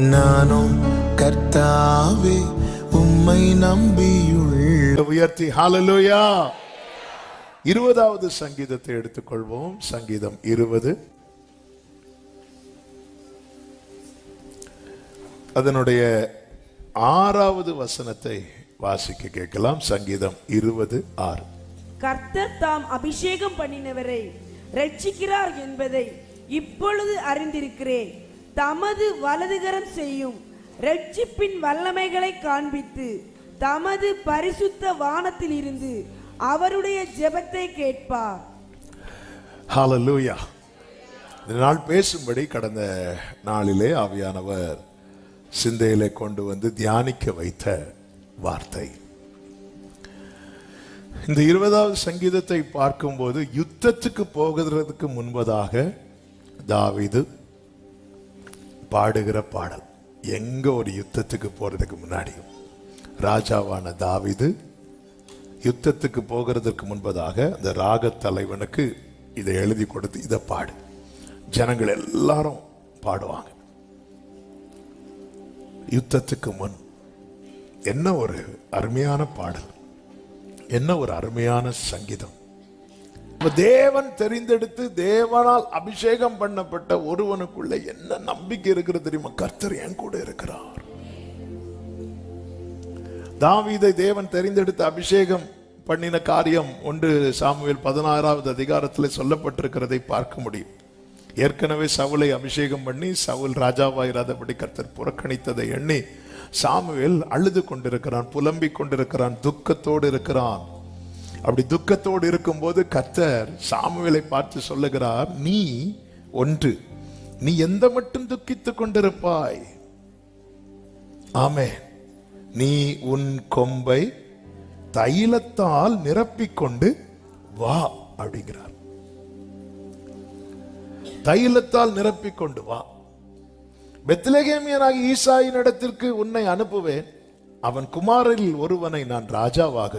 நானும் கர்த்தாவே உம்மை நம்பியுள்ள உயர்த்தி ஹல்லேலூயா. 20வது சங்கீதத்தை எடுத்துக்கொள்வோம். சங்கீதம் 20, அதனுடைய 6வது வசனத்தை வாசிக்க கேட்கலாம். சங்கீதம் 20:6. கர்த்தர் தாம் அபிஷேகம் பண்ணினவரை ரட்சிக்கிறார் என்பதை இப்பொழுது அறிந்திருக்கிறேன். தமது வலதுகரம் செய்யும் ரட்சிப்பின் வல்லமைகளை காண்பித்து தமது பரிசுத்த வானத்தில் இருந்து அவருடைய ஜெபத்தை கேட்பார். ஹல்லேலூயா. இந்த நாள் பேசும்படி கடந்த நாளிலே ஆவியானவர் சிந்தையிலே கொண்டு வந்து தியானிக்க வைத்த வார்த்தை. இந்த 20வது சங்கீதத்தை பார்க்கும்போது யுத்தத்துக்கு போகிறதுக்கு முன்பதாக தாவீது பாடுகிற பாடல். எங்க ஒரு யுத்தத்துக்கு போறதுக்கு முன்னாடியும் ராஜாவான தாவீது யுத்தத்துக்கு போகிறதுக்கு முன்பதாக அந்த ராக தலைவனுக்கு இதை எழுதி கொடுத்து இதை பாடு, ஜனங்கள் எல்லாரும் பாடுவாங்க. யுத்தத்துக்கு முன் என்ன ஒரு அருமையான பாடல், என்ன ஒரு அருமையான சங்கீதம். தேவன் தெரிந்தெடுத்து தேவனால் அபிஷேகம் பண்ணப்பட்ட ஒருவனுக்குள்ள என்ன நம்பிக்கை இருக்கிறது தெரியுமா? கர்த்தர் என் கூட இருக்கிறார். தாவீதை தேவன் தெரிந்தெடுத்து அபிஷேகம் பண்ணின காரியம் 1 சாமுவேல் 16வது அதிகாரத்தில் சொல்லப்பட்டிருக்கிறதை பார்க்க முடியும். ஏற்கனவே சவுலை அபிஷேகம் பண்ணி சவுல் ராஜாவாயிராதபடி கர்த்தர் புறக்கணித்ததை எண்ணி சாமுவேல் அழுது கொண்டிருக்கிறான், புலம்பிக் கொண்டிருக்கிறான், துக்கத்தோடு இருக்கிறான். அப்படி துக்கத்தோடு இருக்கும்போது கர்த்தர் சாமுவேலை பார்த்து சொல்லுகிறார், நீ எந்த மட்டும் துக்கித்துக் கொண்டிருப்பாய்? ஆமென். நீ உன் கொம்பை தைலத்தால் நிரப்பிக்கொண்டு வா அப்படிங்கிறார். தைலத்தால் நிரப்பிக்கொண்டு வா. பெத்லகேமியனாகி ஈசாயின் இடத்திற்கு உன்னை அனுப்புவேன். அவன் குமாரில் ஒருவனை நான் ராஜாவாக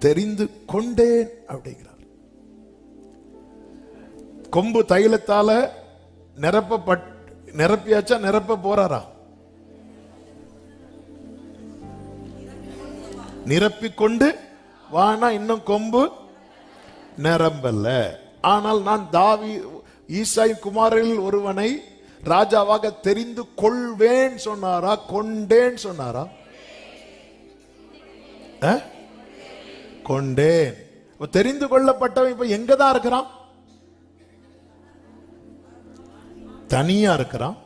தெரிந்து கொண்டேன் அப்படிங்கிறார். கொம்பு தைலத்தால நிரப்பியாச்சா? நிரப்ப போறாரா? நிரப்பிக்கொண்டு வானா இன்னும் கொம்பு நிரம்பல்ல. ஆனால் நான் ஈசாயின் குமாரில் ஒருவனை ராஜாவாக தெரிந்து கொள்வேன் சொன்னாரா? கொண்டேன் சொன்னாரா? கொண்டேன். தெரிந்து கொள்ளப்பட்டவன் இப்ப எங்கதான் இருக்கிறான்? தனியா இருக்கிறான்.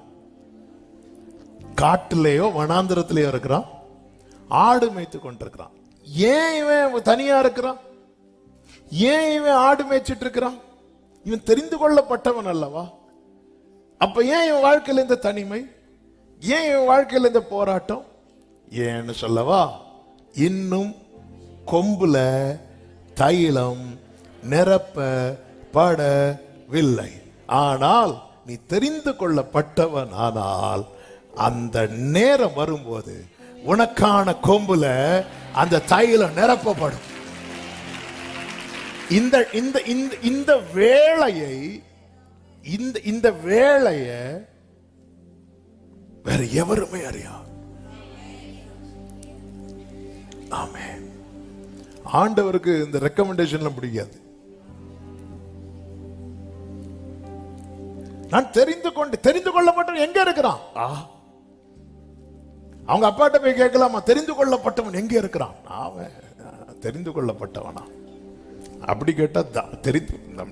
காட்டிலேயோ வனாந்திரத்திலேயோ இருக்கிறான். ஆடு மேய்த்து கொண்டிருக்கிறான். ஏன் இவன் தனியா இருக்கிறான்? ஏன் இவன் ஆடு மேய்ச்சிட்டு இருக்கிறான்? இவன் தெரிந்து கொள்ளப்பட்டவன் அல்லவா? அப்ப ஏன் இவன் வாழ்க்கையில் இந்த தனிமை? ஏன் இவன் வாழ்க்கையில் இந்த போராட்டம்? ஏன்னு சொல்லவா? இன்னும் கொம்புல தைலம் நிரப்பப்படவில்லை. ஆனால் நீ தெரிந்து கொள்ளப்பட்டவன். ஆனால் அந்த நேரம் வரும்போது உனக்கான கொம்புல அந்த தைலம் நிரப்பப்படும். இந்த வேளையை இந்த வேளைய வேற எவருமே அறியா. ஆமென். ஆண்டவருக்கு இந்த ரெக்கமெண்டேஷன்ல பிடிக்காது. நான் தெரிந்து கொள்ளப்பட்டவன் எங்க இருக்கிறான்? அவங்க அப்பாட்ட போய் கேட்கலாமா? தெரிந்து கொள்ளப்பட்டவன் எங்க இருக்கிறான்? அவன் தெரிந்து கொள்ளப்பட்டவனா? அப்படி கேட்டா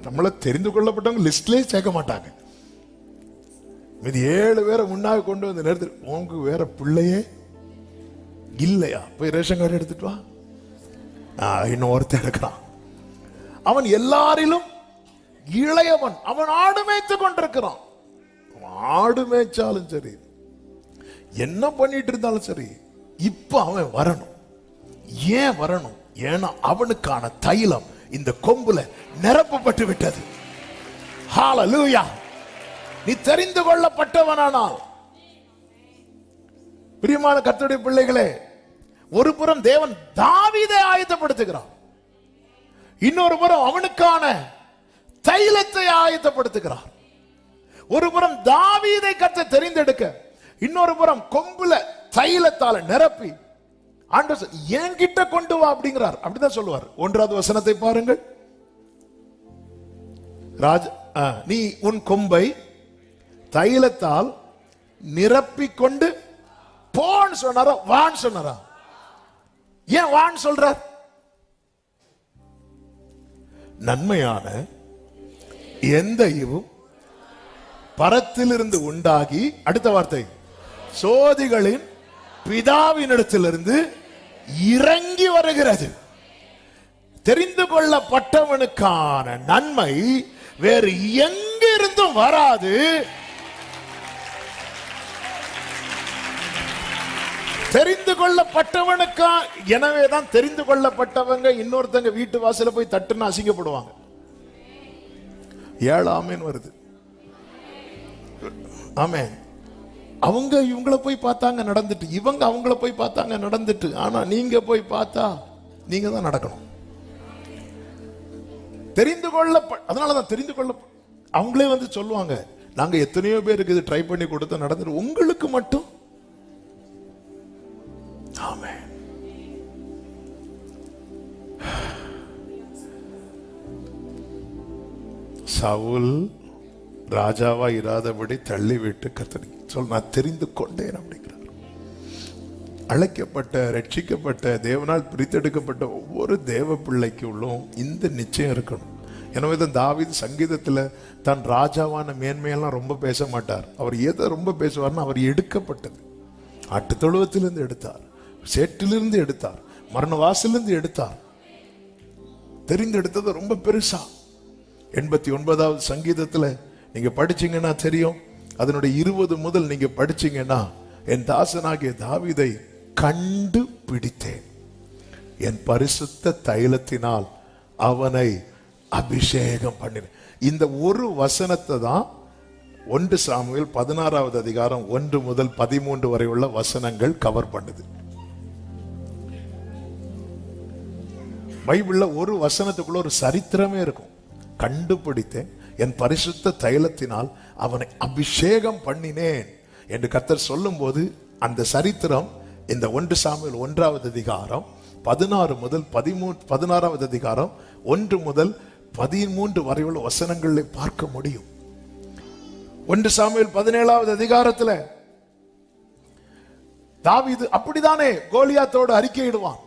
நம்மள தெரிந்து கொள்ளப்பட்டவங்க லிஸ்ட்லயே சேர்க்க மாட்டாங்க. இது 7 பேரை முன்னாக கொண்டு வந்து நேரத்தில் உனக்கு வேற பிள்ளையே இல்லையா? போய் ரேஷன் கார்டு எடுத்துட்டு வா. இன்னும் ஒருத்தர் எடுக்கிறான். அவன் எல்லாரிலும் இளையவன். அவன் ஆடு மேய்த்து கொண்டிருக்கிறான். ஆடு மேய்ச்சாலும் சரி, என்ன பண்ணிட்டு இருந்தாலும் சரி, இப்ப அவன் வரணும். ஏன் வரணும்? ஏன்னா அவனுக்கான தைலம் இந்த கொம்புல நிரப்பப்பட்டு விட்டது. ஹல்லேலூயா. நீ தெரிந்து கொள்ளப்பட்டவனானால், பிரியமான கர்த்தருடைய பிள்ளைகளே, ஒரு புறம் தேவன் தாவீதை ஆயத்தப்படுத்துகிறார், இன்னொரு புறம் அவனுக்கான தைலத்தை ஆயத்தப்படுத்துகிறார். ஒரு புறம் தாவீதை கர்த்தர் தெரிந்தெடுக்க இன்னொரு புறம் கொம்புல தைலத்தால நிரப்பி ஆண்டவர் என்கிட்ட கொண்டு வா அப்படிங்கிறார். அப்படிதான் சொல்லுவார். 1வது வசனத்தை பாருங்கள். நீ உன் கொம்பை தைலத்தால் நிரப்பிக் கொண்டு போன்னு சொன்னாரா, வான்னு சொன்னாரா? ஏன் வான்னு சொல்றார்? நன்மையான எந்த ஈவும் பரத்திலிருந்து உண்டாகி, அடுத்த வார்த்தை, சோதிகளின் பிதாவினிடத்திலிருந்து இறங்கி வருகிறது. தெரிந்து கொள்ளப்பட்டவனுக்கான நன்மை வேறு எங்கிருந்தும் வராது. தெரிந்து கொள்ளப்பட்டவனுக்கா. எனவேதான் தெரிந்து கொள்ளப்பட்டவங்க இன்னொருத்தங்க வீட்டு வாசல போய் தட்டுன்னு அசிங்கப்படுவாங்க. 7 ஆமென் வருது. ஆமென். அவங்க இவங்கள போய் பார்த்தாங்க நடந்துட்டு, இவங்க அவங்கள போய் பார்த்தாங்க நடந்துட்டு. ஆனா நீங்க போய் பார்த்தா நீங்க தான் நடக்கணும். தெரிந்து கொள்ள, அதனாலதான் தெரிந்து கொள்ள. அவங்களே வந்து சொல்லுவாங்க, நாங்க எத்தனையோ பேருக்கு இது ட்ரை பண்ணி கொடுத்து நடந்துட்டு, உங்களுக்கு மட்டும். ஆமென். சவுல் ராஜாவா இராதபடி தள்ளிவிட்டு கர்த்தர் சொல், நான் தெரிந்து கொண்டேன் அப்படிங்கிறார். அழைக்கப்பட்ட, ரட்சிக்கப்பட்ட, தேவனால் பிரித்தெடுக்கப்பட்ட ஒவ்வொரு தேவ பிள்ளைக்குள்ளும் இந்த நிச்சயம் இருக்கணும். எனவே தான் தாவீது சங்கீதத்தில் தான் ராஜாவான மேன்மையெல்லாம் ரொம்ப பேச மாட்டார். அவர் எதை ரொம்ப பேசுவார்னா, அவர் எடுக்கப்பட்டது. ஆட்டு தொழுவத்திலிருந்து எடுத்தார், சேற்றிலிருந்து எடுத்தார், மரண வாசலிருந்து எடுத்தார். தெரிந்தெடுத்தது ரொம்ப பெருசா. 89வது சங்கீதத்தில் நீங்க படிச்சீங்கன்னா தெரியும். அதனுடைய 20 முதல் நீங்க படிச்சீங்கன்னா, என் தாசனாகிய தாவீதை கண்டு பிடித்தேன், என் பரிசுத்த தைலத்தினால் அவனை அபிஷேகம் பண்ணினேன். இந்த ஒரு வசனத்தை தான் 1 சாமுவேல் 16வது அதிகாரம் 1 முதல் 13 வரை உள்ள வசனங்கள் கவர் பண்ணுது. பைபிள்ல ஒரு வசனத்துக்குள்ள ஒரு சரித்திரமே இருக்கும். கண்டுபிடித்தேன், என் பரிசுத்த தைலத்தினால் அவனை அபிஷேகம் பண்ணினேன் என்று கர்த்தர் சொல்லும் போது, அந்த சரித்திரம் இந்த 1 சாமுவேல் 1வது அதிகாரம் 16 முதல் 16வது அதிகாரம் 1 முதல் 13 வரை உள்ள வசனங்களை பார்க்க முடியும். 1 சாமுவேல் 17வது அதிகாரத்தில் தாவீது அப்படித்தானே கோலியாத்தோடு அறிக்கையிடுவான்.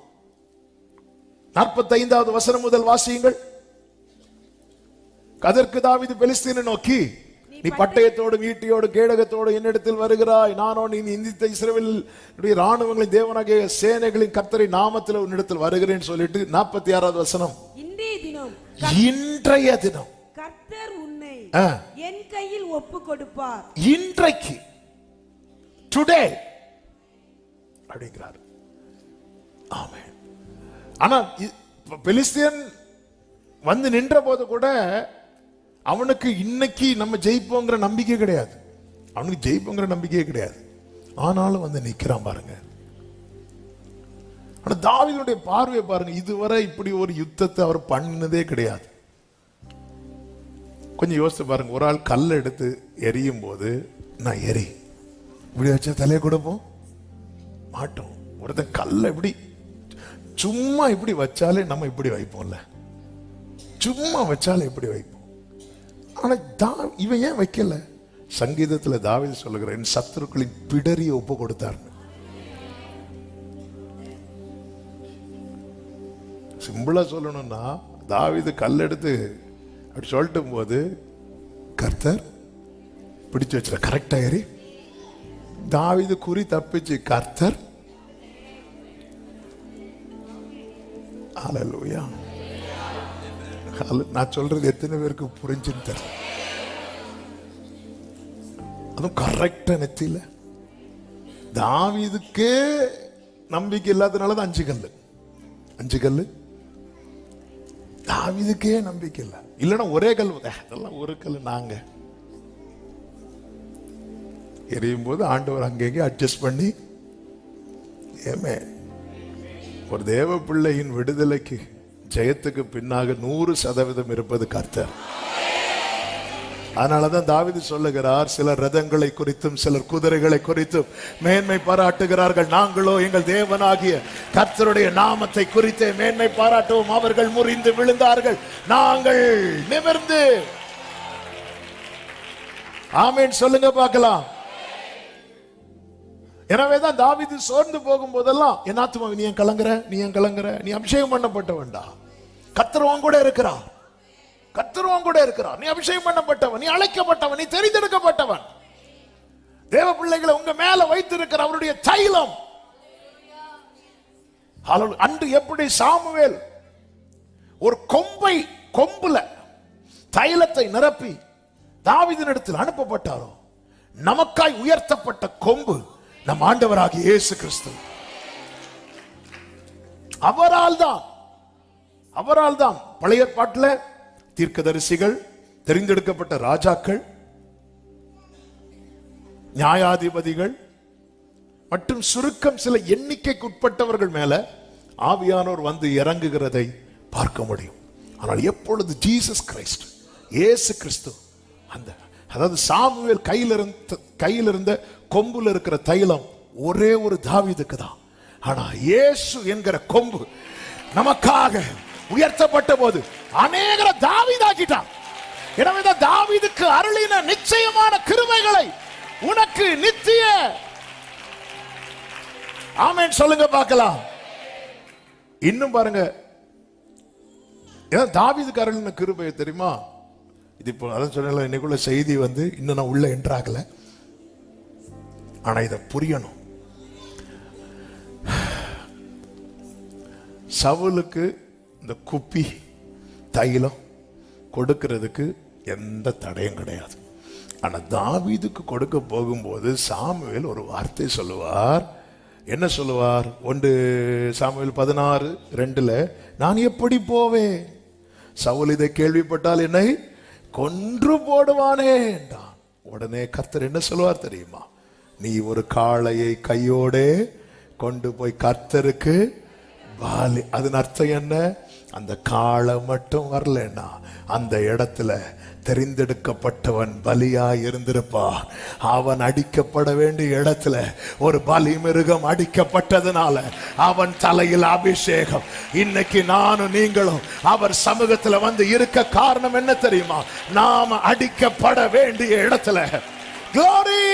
45வது வசனம் முதல் வாசியுங்கள். அதற்கு தாவீது பெலிஸ்தீனை நோக்கி, நீ பட்டயத்தோடு ஈட்டியோடு கேடகத்தோடு என்னிடத்தில் வருகிறாய், நானோ நீ நிந்தித்த இஸ்ரவேலுடைய ராணுவங்களின் தேவனாகிய சேனைகளின் கர்த்தரின் நாமத்தில் உன்னிடத்தில் வருகிறேன்னு சொல்லிட்டு 46வது வசனம், இன்றைய தினம் கர்த்தர் உன்னை என் கையில் ஒப்பு கொடுப்பார். இன்றைக்கு, டுடே அப்படிங்கிறார். ஆமென். ஆனா பெலிஸ்தியன் வந்து நின்ற போது கூட அவனுக்கு இன்னைக்கு நம்ம ஜெயிப்போங்கிற நம்பிக்கை கிடையாது. அவனுக்கு ஜெயிப்போங்கிற நம்பிக்கையே கிடையாது. ஆனாலும் வந்து நிக்கிறான் பாருங்க. ஆனா தாவீதுடைய பார்வையை பாருங்க. இதுவரை இப்படி ஒரு யுத்தத்தை அவர் பண்ணதே கிடையாது. கொஞ்சம் யோசித்து பாருங்க. ஒரு ஆள் கல் எடுத்து எரியும் போது, நான் எரி இப்படி வச்சா தலையை கொடுப்போம் மாட்டோம். ஒருத்தன் கல்லை இப்படி சும்மா இப்படி வச்சாலே நம்ம இப்படி வைப்போம்ல, சும்மா வச்சாலே இப்படி வைப்போம். ஆனா இவன் ஏன் வைக்கல? சங்கீதத்தில் தாவீது சொல்லுகிற, என் சத்துருக்களின் பிடரியை ஒப்பு கொடுத்தார். சிம்பிளா சொல்லணும்னா, தாவீது கல் எடுத்து அப்படி சொல்லிட்டு போது கர்த்தர் பிடிச்சு வச்சிட கரெக்டா ஏறி தாவீது குறி தப்பிச்சு கர்த்தர். ஹல்லேலூயா. நான் சொல்றது எத்தனை பேருக்கு புரிஞ்சுன்னு தெரியல. அதுவும் கரெக்டா நெத்தியில. தாவீதுக்கே நம்பிக்கை இல்லாதனாலதான் 5 கல்லு. தாவீதுக்கே நம்பிக்கை இல்லை. இல்லைன்னா ஒரே கல், அதெல்லாம் ஒரு கல். நாங்க எரியும் போது ஆண்டவர் அங்கேயே அட்ஜஸ்ட் பண்ணி, ஏமே ஒரு தேவ பிள்ளையின் விடுதலைக்கு, ஜெயத்துக்கு பின்னாக 100% இருப்பது கர்த்தர். அதனாலதான் தாவீது சொல்லுகிறார், சிலர் ரதங்களை குறித்தும் சிலர் குதிரைகளை குறித்தும் மேன்மை பாராட்டுகிறார்கள், நாங்களோ எங்கள் தேவனாகிய கர்த்தருடைய நாமத்தை குறித்தே மேன்மை பாராட்டுவோம். அவர்கள் முறிந்து விழுந்தார்கள், நாங்கள் நிமிர்ந்து. ஆமென் சொல்லுங்க பார்க்கலாம். எனவேதான் தாவீது சோர்ந்து போகும் போதெல்லாம், என் ஆத்துமா நீ ஏன் கலங்குற, நீ ஏன் கலங்குற, நீ அபிஷேகம் பண்ணப்பட்டவன்டா, கர்த்தர் உன் கூட இருக்கிறார், கர்த்தர் உன் கூட இருக்கிறார், நீ அபிஷேகம் பண்ணப்பட்டவன், நீ அழைக்கப்பட்டவன், நீ தெரிந்தெடுக்கப்பட்டவன், தேவ பிள்ளைகளை உங்க மேல வைத்திருக்கிற அவருடைய தைலம். அன்று எப்படி சாமுவேல் ஒரு கொம்புல தைலத்தை நிரப்பி தாவீதினிடத்தில் அனுப்பப்பட்டாரோ, நமக்காய் உயர்த்தப்பட்ட கொம்பு நம் ஆண்டவராகிய இயேசு கிறிஸ்து. அவரால் தான் பழைய ஏற்பாட்டில் தீர்க்கதரிசிகள், தெரிந்தெடுக்கப்பட்ட ராஜாக்கள், நியாயாதிபதிகள் மற்றும் சுருக்கம் சில எண்ணிக்கைக்குட்பட்டவர்கள் மேல ஆவியானோர் வந்து இறங்குகிறதை பார்க்க முடியும். ஆனால் எப்பொழுது ஜீசஸ் கிரைஸ்ட், இயேசு கிறிஸ்து, அதாவது சாமுவேல் கையில் இருந்த கொம்புல இருக்கிற தைலம் ஒரே ஒரு தாவீதுக்கு தான். ஆனா இயேசு என்கிற கொம்பு நமக்காக உயர்த்தப்பட்ட போது அநேகரை தாவீதாக்கிட்டான். எனவேதான் தாவீதுக்கு அருளின நிச்சயமான கிருபைகளை உனக்கு நித்திய. ஆமென் சொல்லுங்க பார்க்கலாம். இன்னும் பாருங்க, தாவீதுக்கு அருளின கிருபை தெரியுமா? இது இப்போ அதான் சொன்ன இன்னைக்குள்ள செய்தி இன்னும் நான் உள்ள என்ட்ராகல. ஆனா இதை புரியணும். சவுலுக்கு இந்த குப்பி தைலம் கொடுக்கிறதுக்கு எந்த தடையும் கிடையாது. ஆனா தாவீதுக்கு கொடுக்க போகும்போது சாமுவேல் ஒரு வார்த்தை சொல்லுவார். என்ன சொல்லுவார்? 1 சாமுவேல் 16:2 நான் எப்படி போவேன்? சவுல் இதை கேள்விப்பட்டால் என்னை கொன்று போடுவானே என்றான். உடனே கர்த்தர் என்ன சொல்லுவார் தெரியுமா? நீ ஒரு காளையை கையோடே கொண்டு போய் கர்த்தருக்கு பாலி. அதன் அர்த்தம் என்ன? அந்த காளை மட்டும் வரலன்னா அந்த இடத்துல தெரிந்தெடுக்கப்பட்டவன் பலியா இருந்திருப்பான். அவன் அடிக்கப்பட வேண்டிய இடத்துல ஒரு பலி மிருகம் அடிக்கப்பட்டதுனால அவன் தலையில் அபிஷேகம். இன்னைக்கு நானும் நீங்களும் அவர் சமூகத்துல இருக்க காரணம் என்ன தெரியுமா? நாம அடிக்கப்பட வேண்டிய இடத்துல. Glory!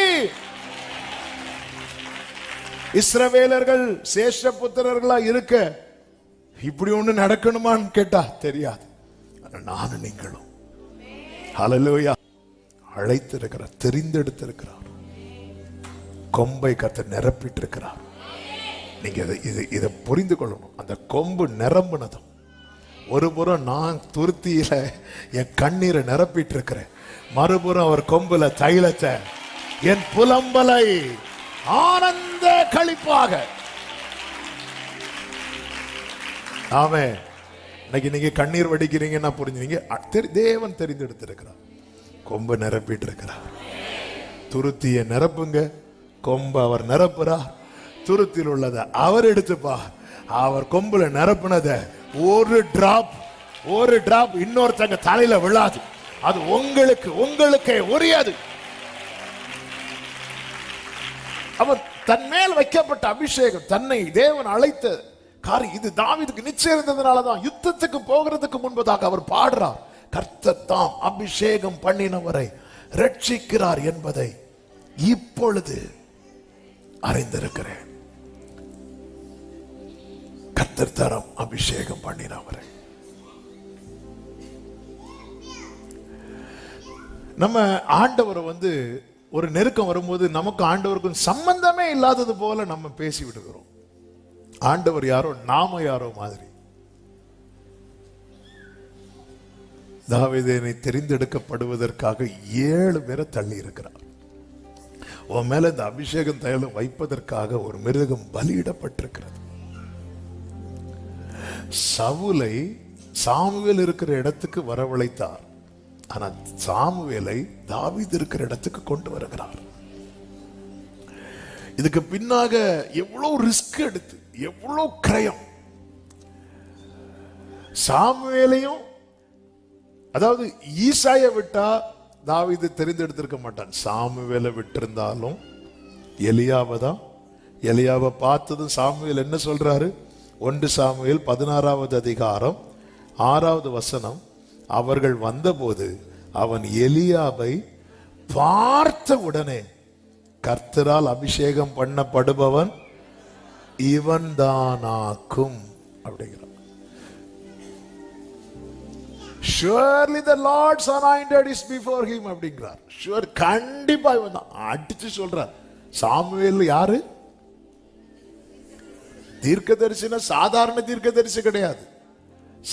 இஸ்ரவேலர்கள் சேஷபுத்திரர்களா இருக்க இப்படி ஒண்ணு நடக்கணுமான்னு கேட்டா தெரியாது. நானும் நீங்களும் ஹல்லேலூயா அழைத்திருக்கிறார், தெரிந்தெடுத்திருக்கிறார், கொம்பை கர்த்தர் நிரப்பிட்டு இருக்கிறார். நீங்க இதை புரிந்து கொள்ளணும். அந்த கொம்பு நிரம்பினதும் ஒரு புறம் நான் துருத்தியில என் கண்ணீரை நிரப்பிட்டு இருக்கிறேன், மறுபுறம் அவர் கொம்புல தைலத்தை என் புலம்பலை ஆனந்த களிப்பாக. ஆமென். இன்னைக்கு நீங்க கண்ணீர் வடிக்கிறீங்கன்னா புரிஞ்சுங்க, தேவன் தெரிந்தெடுத்திருக்கிறார், கொம்பை நிரப்பிட்டு இருக்கிறார். துருத்திய நிரப்புங்க, கொம்பை அவர் நிரப்புறார். துருத்தியில் உள்ளதை அவர் எடுத்துப்பா. அவர் கொம்புல நிரப்புனத ஒரு டிராப் இன்னொருத்தங்க தலையில விழாது. அது உங்களுக்கே உரியது. அவர் தன் மேல் வைக்கப்பட்ட அபிஷேகம், தன்னை தேவன் அழைத்த காரியம், இது தாவீதுக்கு நிச்சயம் இருந்ததுனாலதான் யுத்தத்துக்கு போகிறதுக்கு முன்பதாக அவர் பாடுறார், கர்த்தர் தாம் அபிஷேகம் பண்ணினவரை ரட்சிக்கிறார் என்பதை இப்பொழுது அறிந்திருக்கிறேன். கர்த்தர் தரம் அபிஷேகம் பண்ணினவரை. நம்ம ஆண்டவர் ஒரு நெருக்கம் வரும்போது நமக்கு ஆண்டவருக்கும் சம்பந்தமே இல்லாதது போல நம்ம பேசி விடுகிறோம். ஆண்டவர் யாரோ நாம யாரோ மாதிரி. தாவீதை தெரிந்தெடுக்கப்படுவதற்காக 7 பேரை தள்ளி இருக்கிறார். உன் மேல இந்த அபிஷேகம் தைலம் வைப்பதற்காக ஒரு மிருகம் பலியிடப்பட்டிருக்கிறது. சவுலை சாமுவேல் இருக்கிற இடத்துக்கு வரவழைத்தார். ஆனா சாமுவேலை தாவீது இருக்கிற இடத்துக்கு கொண்டு வருகிறார். இதுக்கு பின்னாக எவ்வளவு ரிஸ்க் எடுத்து, எவ்வளவு கிரயம். சாமுவேலையும், அதாவது ஈசாயை விட்டா தாவீது தெரிந்தெடுத்திருக்க மாட்டான். சாமுவேலை விட்டிருந்தாலும் எலியாவை தான். எலியாவை பார்த்ததும் சாமுவேல் என்ன சொல்றாரு? 1 சாமுவேல் 16வது அதிகாரம் 6வது வசனம். அவர்கள் வந்தபோது அவன் எலியாவை பார்த்த உடனே, கர்த்தரால் அபிஷேகம் பண்ணப்படுபவன் இவன் தானாக்கும் அப்படிங்கிறான். Surely the Lord's anointed is before him அப்படிங்கிறார். ஷுவர், கண்டிப்பா இவன் தான். அடிச்சு சொல்றார். சாமுவேல் யாரு? தீர்க்கதரிசினா சாதாரண தீர்க்கதரிசி கிடையாது.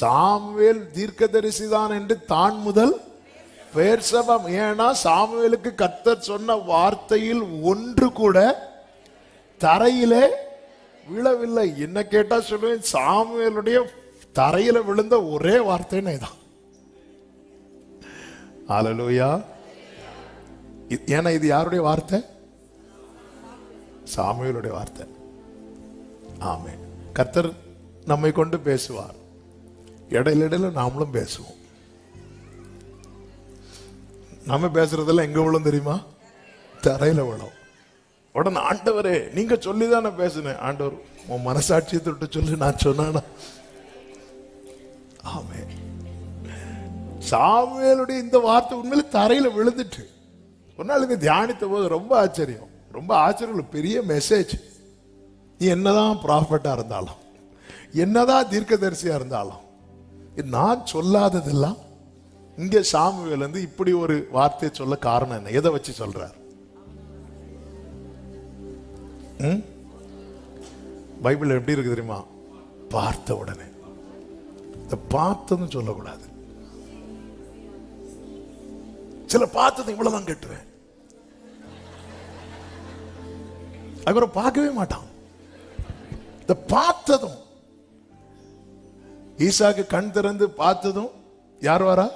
சாமுவேல் தீர்க்கதரிசி தான் என்று தான் முதல் பெயர்சபம். ஏன்னா சாமுவேலுக்கு கர்த்தர் சொன்ன வார்த்தையில் ஒன்று கூட தரையிலே விழவில்லை. என்ன கேட்டா சொல்லுவேன், சாமுவேலுடைய தரையில விழுந்த ஒரே வார்த்தைன்னு தான். ஹல்லேலூயா. ஏன்னா இது யாருடைய வார்த்தை? சாமுவேலுடைய வார்த்தை. ஆமென். கர்த்தர் நம்மை கொண்டு பேசுவார். இடையில நாமளும் பேசுவோம். நம்ம பேசுறதெல்லாம் எங்க விழும் தெரியுமா? தரையில விழும். உடனே ஆண்டவரே நீங்க சொல்லிதான் நான் பேசுனேன். ஆண்டவர் உன் மனசாட்சியை தொட்டு சொல்லி நான் சொன்னானா? ஆமென். சாமுவேலுடைய இந்த வார்த்தை உண்மையில தரையில விழுந்துட்டு ஒரு நாள் இங்க தியானித்த போது ரொம்ப ஆச்சரியம். பெரிய மெசேஜ். நீ என்னதான் ப்ராஃபட்டா இருந்தாலும், என்னதான் தீர்க்கதரிசியா இருந்தாலும், நான் சொல்லாததெல்லாம் இங்க சாமுவேல் வந்து இப்படி ஒரு வார்த்தையை சொல்ல காரணம் என்ன? எதை வச்சு சொல்றார்? பைபிள் எப்படி இருக்கு தெரியுமா? பார்த்த உடனே. இந்த பார்த்ததும் சொல்லக்கூடாது. சில பார்த்தது இவ்வளவுதான் கேட்டுவேன், அப்புறம் பார்க்கவே மாட்டான். இந்த பார்த்ததும், ஈசாக்கு கண் திறந்து பார்த்ததும் யார் வரா?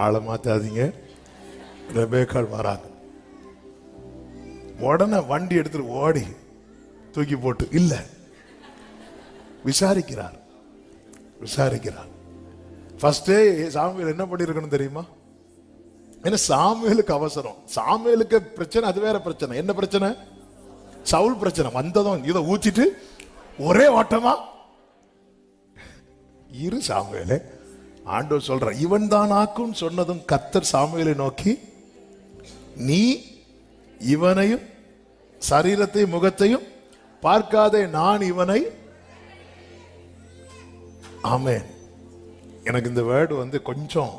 ஆளை மாத்தாதீங்க, ரெபேக்காள் வராங்க. உடனே வண்டி எடுத்துட்டு ஓடி தூக்கி போட்டு இல்ல விசாரிக்கிறார். ஃபர்ஸ்டே சாமுவேல் என்ன பண்ணிருக்கணும் தெரியுமா? ஏன்னா சாமுவேலுக்கு அவசரம். சாமுவேலுக்கு பிரச்சனை அது வேற பிரச்சனை. என்ன பிரச்சனை? சவுல் பிரச்சனை. வந்ததும் இதை ஊச்சிட்டு ஒரே ஓட்டமா இரு சாமுவேலே. ஆண்டவர் சொல்ற இவன் தான் ஆக்கும் சொன்னதும் கர்த்தர் சாமுவேலை நோக்கி, நீ இவனையும் சரீரத்தையும் முகத்தையும் பார்க்காதே, நான் இவனை. ஆமென். எனக்கு இந்த வேர்டு வந்து கொஞ்சம்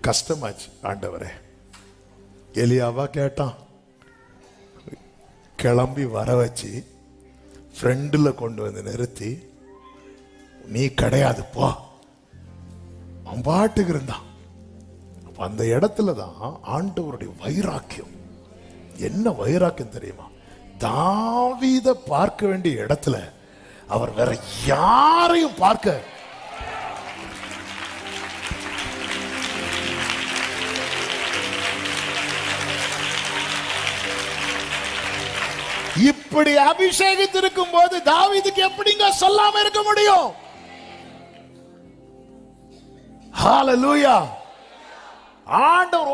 கஷ்டமாச்சு. ஆண்டவரே, எலியாவா கேட்டான், கிளம்பி வர வச்சு ஃப்ரெண்டில் கொண்டு வந்து நிறுத்தி, நீ கிடையாது போ, அவன் பாட்டுக்கு இருந்தான். அந்த இடத்துல தான் ஆண்டவருடைய வைராக்கியம். என்ன வைராக்கியம் தெரியுமா? தாவீதை பார்க்க வேண்டிய இடத்துல அவர் வேற யாரையும் பார்க்க இப்படி அபிஷேகித்திருக்கும் போது தாவீதுக்கு எப்படிங்க சொல்லாம இருக்க முடியும்? ஹல்லேலூயா. ஆண்டவர்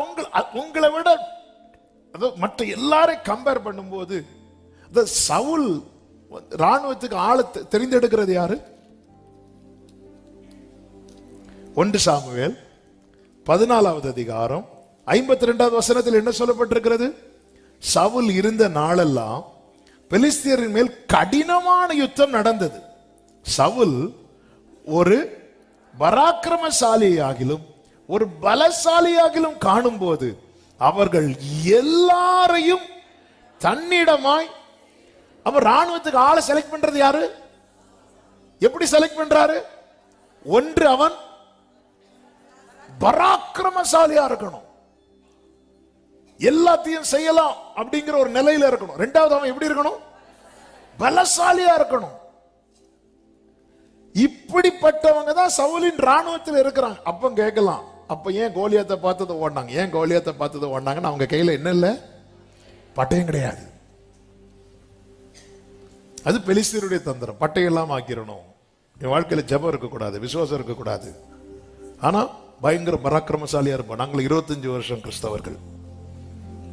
உங்களை விட மற்ற எல்லாரையும் கம்பேர் பண்ணும்போது சவுல் ராணுவத்துக்கு ஆளை தெரிந்தெடுக்கிறது யாரு? 1 சாமுவேல் 14வது அதிகாரம் 52வது வசனத்தில் என்ன சொல்லப்பட்டிருக்கிறது? சவுல் இருந்த நாளெல்லாம் பெலிஸ்தியரின் மேல் கடினமான யுத்தம் நடந்தது. சவுல் ஒரு பராக்கிரமசாலியாகிலும் ஒரு பலசாலியாகிலும் காணும் போது அவர்கள் எல்லாரையும் தன்னிடமாய். அவர் ராணுவத்துக்கு ஆளை செலக்ட் பண்றது யாரு? எப்படி செலக்ட் பண்றாரு? ஒன்று, அவன் பராக்கிரமசாலியா இருக்கணும், எல்லாத்தையும் செய்யலாம் அப்படிங்கிற ஒரு நிலையில இருக்கணும். ரெண்டாவது, அவன் எப்படி இருக்கணும்? பலசாலியா இருக்கணும். இப்படிப்பட்டவங்க தான் சவுலின் ராணுவத்தில் இருக்கிறாங்க. அப்ப கேட்கலாம், அப்ப ஏன் கோலியாத்தை பார்த்ததை ஓடினாங்க? ஏன் கோலியாத்தை பார்த்ததை ஓடினாங்கன்னு அவங்க கையில என்ன இல்லை? பட்டயம் கிடையாது. அது பெலிஸ்தீருடைய தந்திரம். பட்டையெல்லாம் ஆக்கிரணும். என் வாழ்க்கையில ஜெபம் இருக்கக்கூடாது, விசுவாசம் இருக்கக்கூடாது. ஆனா பயங்கர பராக்கிரமசாலியா இருப்போம். நாங்கள் 25 வருஷம் கிறிஸ்தவர்கள்,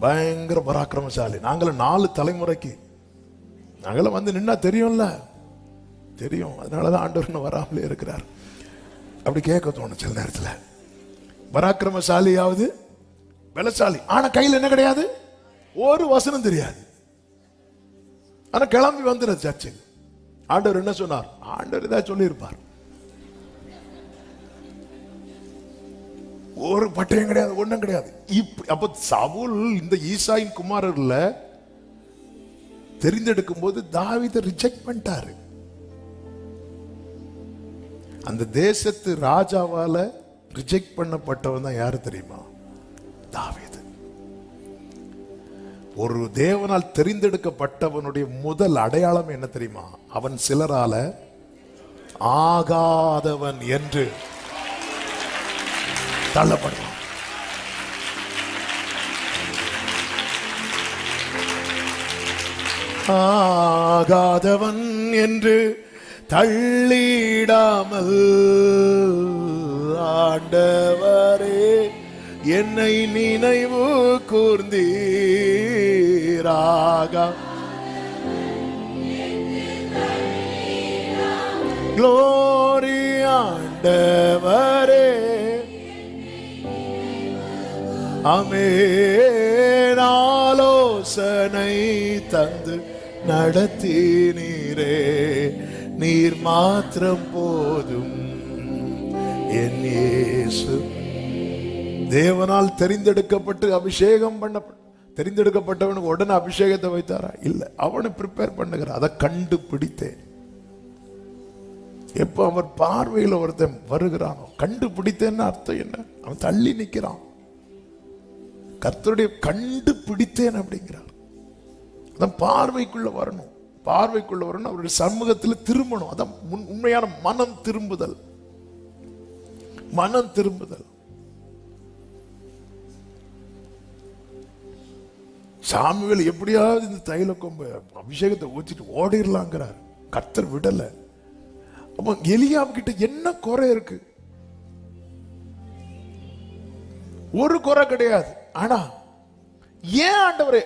பயங்கர பராக்கிரமசாலி. நாங்களும் 4 தலைமுறைக்கு நாங்களும் வந்து நின்னா தெரியும்ல, தெரியும். அதனாலதான் ஆண்டவர் இன்னும் வராமலே இருக்கிறார். அப்படி கேட்க தோணும் சில நேரத்தில். பராக்கிரமசாலியாவது பலசாலி, ஆனா கையில் என்ன கிடையாது, ஒரு வசனம் தெரியாது. ஆனா கிளம்பி வந்துடுறது சர்ச்சு. ஆண்டவர் என்ன சொன்னார்? ஆண்டவர் ஏதாவது சொல்லியிருப்பார். ஒரு பட்டயம் கிடையாது, ஒண்ணும் கிடையாது. அப்ப சவுல் இந்த ஈசாயின் குமாரர்ல தெரிந்தெடுக்கும் போது தாவீதை ரிஜெக்ட் பண்ணிட்டாரு. அந்த தேசத்து ராஜாவால ரிஜெக்ட் பண்ணப்பட்டவன் தான் யாரு தெரியுமா? தாவீது. ஒரு தேவனால் தெரிந்தெடுக்கப்பட்டவனுடைய முதல் அடையாளம் என்ன தெரியுமா? அவன் சிலரால ஆகாதவன் என்று தள்ளப்படுவான். ஆகாதவன் என்று தள்ளிடாமல் ஆண்டவரே என்னை நினைவு கூர்ந்தீராக. க்ளோரி ஆண்டவரே, ஆமென். ஆலோசனை தந்து நடத்தினீரே, நீர் மாத்திரம் போதும் என் இயேசு. தேவனால் தெரிந்தெடுக்கப்பட்டு அபிஷேகம் தெரிந்தெடுக்கப்பட்டவனுக்கு உடனே அபிஷேகத்தை வைத்தாரா? இல்ல, அவனை ப்ரிப்பேர் பண்ணுகிறார். அதை கண்டுபிடித்தேன். எப்ப அவர் பார்வையில் ஒருத்தன் வருகிறானோ, கண்டுபிடித்தேன்னு அர்த்தம் என்ன? அவன் தள்ளி நிற்கிறான். கர்த்தருடைய கண்டுபிடித்தேன் அப்படிங்கிறார். அதான் பார்வைக்குள்ள வரணும். பார்வைக்குள்ள வரணும், அவருடைய சமூகத்தில் திரும்பணும். அதான் உண்மையான மனம் திரும்புதல். மனம் திரும்புதல். சாமுவேல் எப்படியாவது இந்த தைல கொம்பு அபிஷேகத்தை ஊற்றிட்டு ஓடிடலாங்கிறார். கர்த்தர் விடல. அப்ப எலியாம் கிட்ட என்ன குறை இருக்கு? ஒரு குறை கிடையாது. ஆனா ஏன் ஆண்டவரே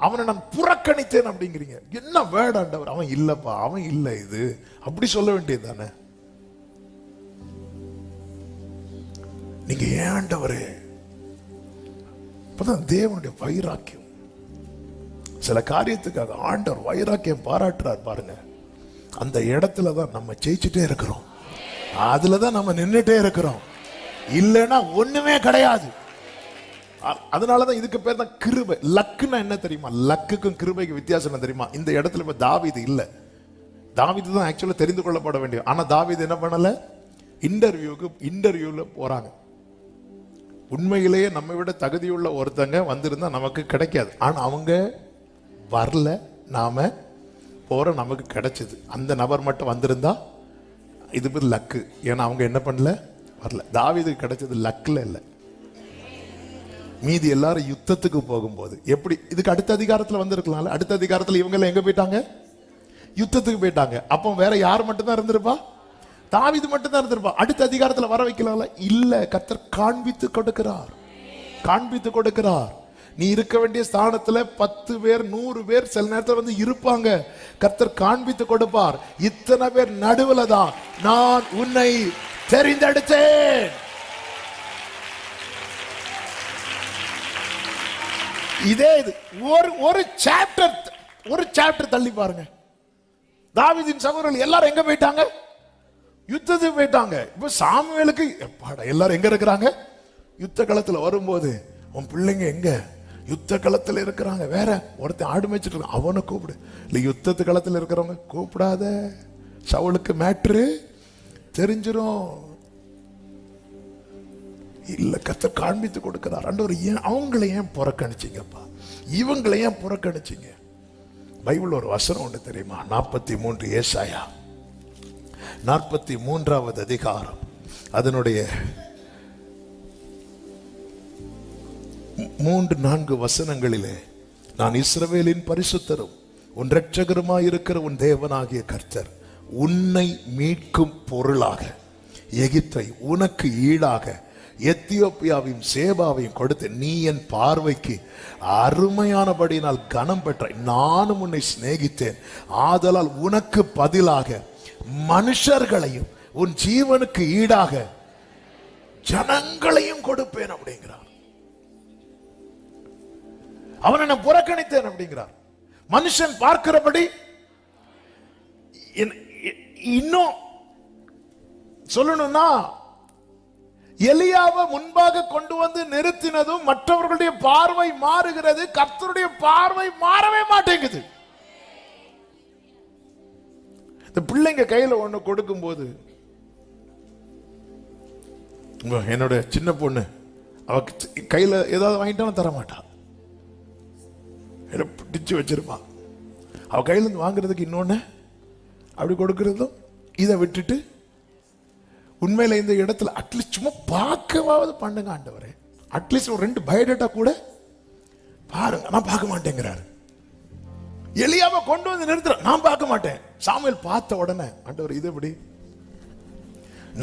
அவனை நான் புறக்கணித்தேன் அப்படிங்கிறீங்க? என்ன வேர்ட் ஆண்டவர்? அவன் இல்லப்பா, அவன் இல்ல, இது அப்படி சொல்ல வேண்டியது தானே. நீங்க ஏன் ஆண்டவரே? அப்பதான் தேவனுடைய வைராக்கியம். சில காரியத்துக்காக ஆண்டவர் வைராக்கியம் பாராட்டுறார் பாருங்க. அந்த இடத்துல தான் நம்ம ஜெயிச்சுட்டே இருக்கிறோம். அதுலதான் நம்ம நின்றுட்டே இருக்கிறோம். இல்லைன்னா ஒண்ணுமே கிடையாது. அதனாலதான் இதுக்கு பேர் தான் கிருபை. லக்குன்னா என்ன தெரியுமா? லக்குக்கும் கிருபைக்கு வித்தியாசம் என்ன தெரியுமா? இந்த இடத்துல இப்ப தாவீது இல்ல. தாவீது தான் ஆக்சுவலா தெரிந்து கொள்ளப்பட வேண்டிய. ஆனா தாவீது என்ன பண்ணல? இன்டர்வியூல போறாங்க. உண்மையிலேயே நம்ம விட தகுதியுள்ள ஒருத்தங்க வந்திருந்தா நமக்கு கிடைக்காது. ஆனா அவங்க வரல, நாம போற நமக்கு கிடைச்சது. அந்த நபர் மட்டும் வந்திருந்தா இது பேர் லக்கு. ஏன்னா அவங்க என்ன பண்ணல? வரல. தாவீதுக்கு கிடைச்சது லக்ல இல்ல. மீதி எல்லாரும் யுத்தத்துக்கு போகும்போது எப்படி இதுக்கு அடுத்த அதிகாரத்துல வந்திருக்கலாம்ல. அடுத்த அதிகாரத்துல இவங்க எல்லாம் எங்க போயிட்டாங்க? யுத்தத்துக்கு போயிட்டாங்க. அப்போ வேற யார் மட்டும் தான் இருந்திருப்பா? தாவீது மட்டும் தான் இருந்திருப்பா. அடுத்த அதிகாரத்துல வர வைக்கலாம்ல. இல்ல, கர்த்தர் காண்பித்து கொடுக்கிறார். காண்பித்து கொடுக்கிறார். நீ இருக்க வேண்டிய ஸ்தானத்துல 10 பேர் 100 பேர் சில நேரத்தில் வந்து இருப்பாங்க. கர்த்தர் காண்பித்து கொடுப்பார். இத்தனை பேர் நடுவுல தான் நான் உன்னை தெரிந்தெடுத்தேன். இதே இது ஒரு சாப்டர் தள்ளி பாருங்க. தாவீதின் சகோதரர்கள் எல்லாரும் எங்க போயிட்டாங்க? யுத்தத்துக்கு போயிட்டாங்க. இப்ப சாமுவேலுக்கு எல்லாரும் எங்க இருக்கிறாங்க? யுத்த களத்துல வரும்போது உன் பிள்ளைங்க எங்க? யுத்த களத்துல இருக்கிறாங்க. வேற ஒருத்தன் ஆடு மேய்ச்சிட்டு இருக்கான், அவனை கூப்பிடு. இல்ல, யுத்தத்து களத்துல இருக்கிறவங்க கூப்பிடாத. சவுலுக்கு மேட்ரு தெரிஞ்சிரும். இல்ல, கர்த்தர் காண்பித்து கொடுக்கிறார். ஆண்டவர் ஏன் அவங்களை ஏன் புறக்கணிச்சீங்கப்பா? இவங்களை ஏன் புறக்கணிச்சீங்க? பைபிள் ஒரு வசனம் ஒன்று தெரியுமா? 43 ஏசாயா 43வது அதிகாரம் அதனுடைய 3-4 வசனங்களிலே, நான் இஸ்ரவேலின் பரிசுத்தரும் உன் இரட்சகருமாயிருக்கிற உன் தேவனாகிய கர்த்தர் உன்னை மீட்கும் பொருளாக எகிப்தை உனக்கு ஈடாக எத்தியோப்பியாவையும் சேபாவையும் கொடுத்து நீ என் பார்வைக்கு அருமையானபடியினால் கனம் பெற்றாய். நானும் உன்னை சிநேகித்தேன், ஆதலால் உனக்கு பதிலாக மனுஷர்களையும் உன் ஜீவனுக்கு ஈடாக ஜனங்களையும் கொடுப்பேன் அப்படிங்கிறார். அவனை நான் புறக்கணித்தேன் அப்படிங்கிறார். மனுஷன் பார்க்கிறபடி இன்னும் சொல்லணும்னா எலியாவை முன்பாக கொண்டு வந்து நிறுத்தினதும் மற்றவர்களுடைய பார்வை மாறுகிறது, கர்த்தருடைய பார்வை மாறவே மாட்டேங்குது. இந்த பிள்ளைங்க கையில ஒண்ணு கொடுக்கும் போது, என்னோட சின்ன பொண்ணு அவ கையில ஏதாவது வாங்கிட்டாலும் தர மாட்டா, பிடிச்சு வச்சிருப்பா. அவ கையில இருந்து வாங்குறதுக்கு இன்னொன்னு அப்படி கொடுக்கறதும் இதை விட்டுட்டு உண்மையில இந்த இடத்துல அட்லீஸ்ட் சும்மா பார்க்கவாவது பண்ணுங்க ஆண்டவரே, அட்லீஸ்ட் ஒரு 2 பயோடேட்டா கூட பாருங்க. நான் பார்க்க மாட்டேங்கிறாரு. எலியாவை கொண்டு வந்து நிறுத்துற, நான் பார்க்க மாட்டேன். சாமுவேல் பார்த்த உடனே ஆண்டவர் இது எப்படி,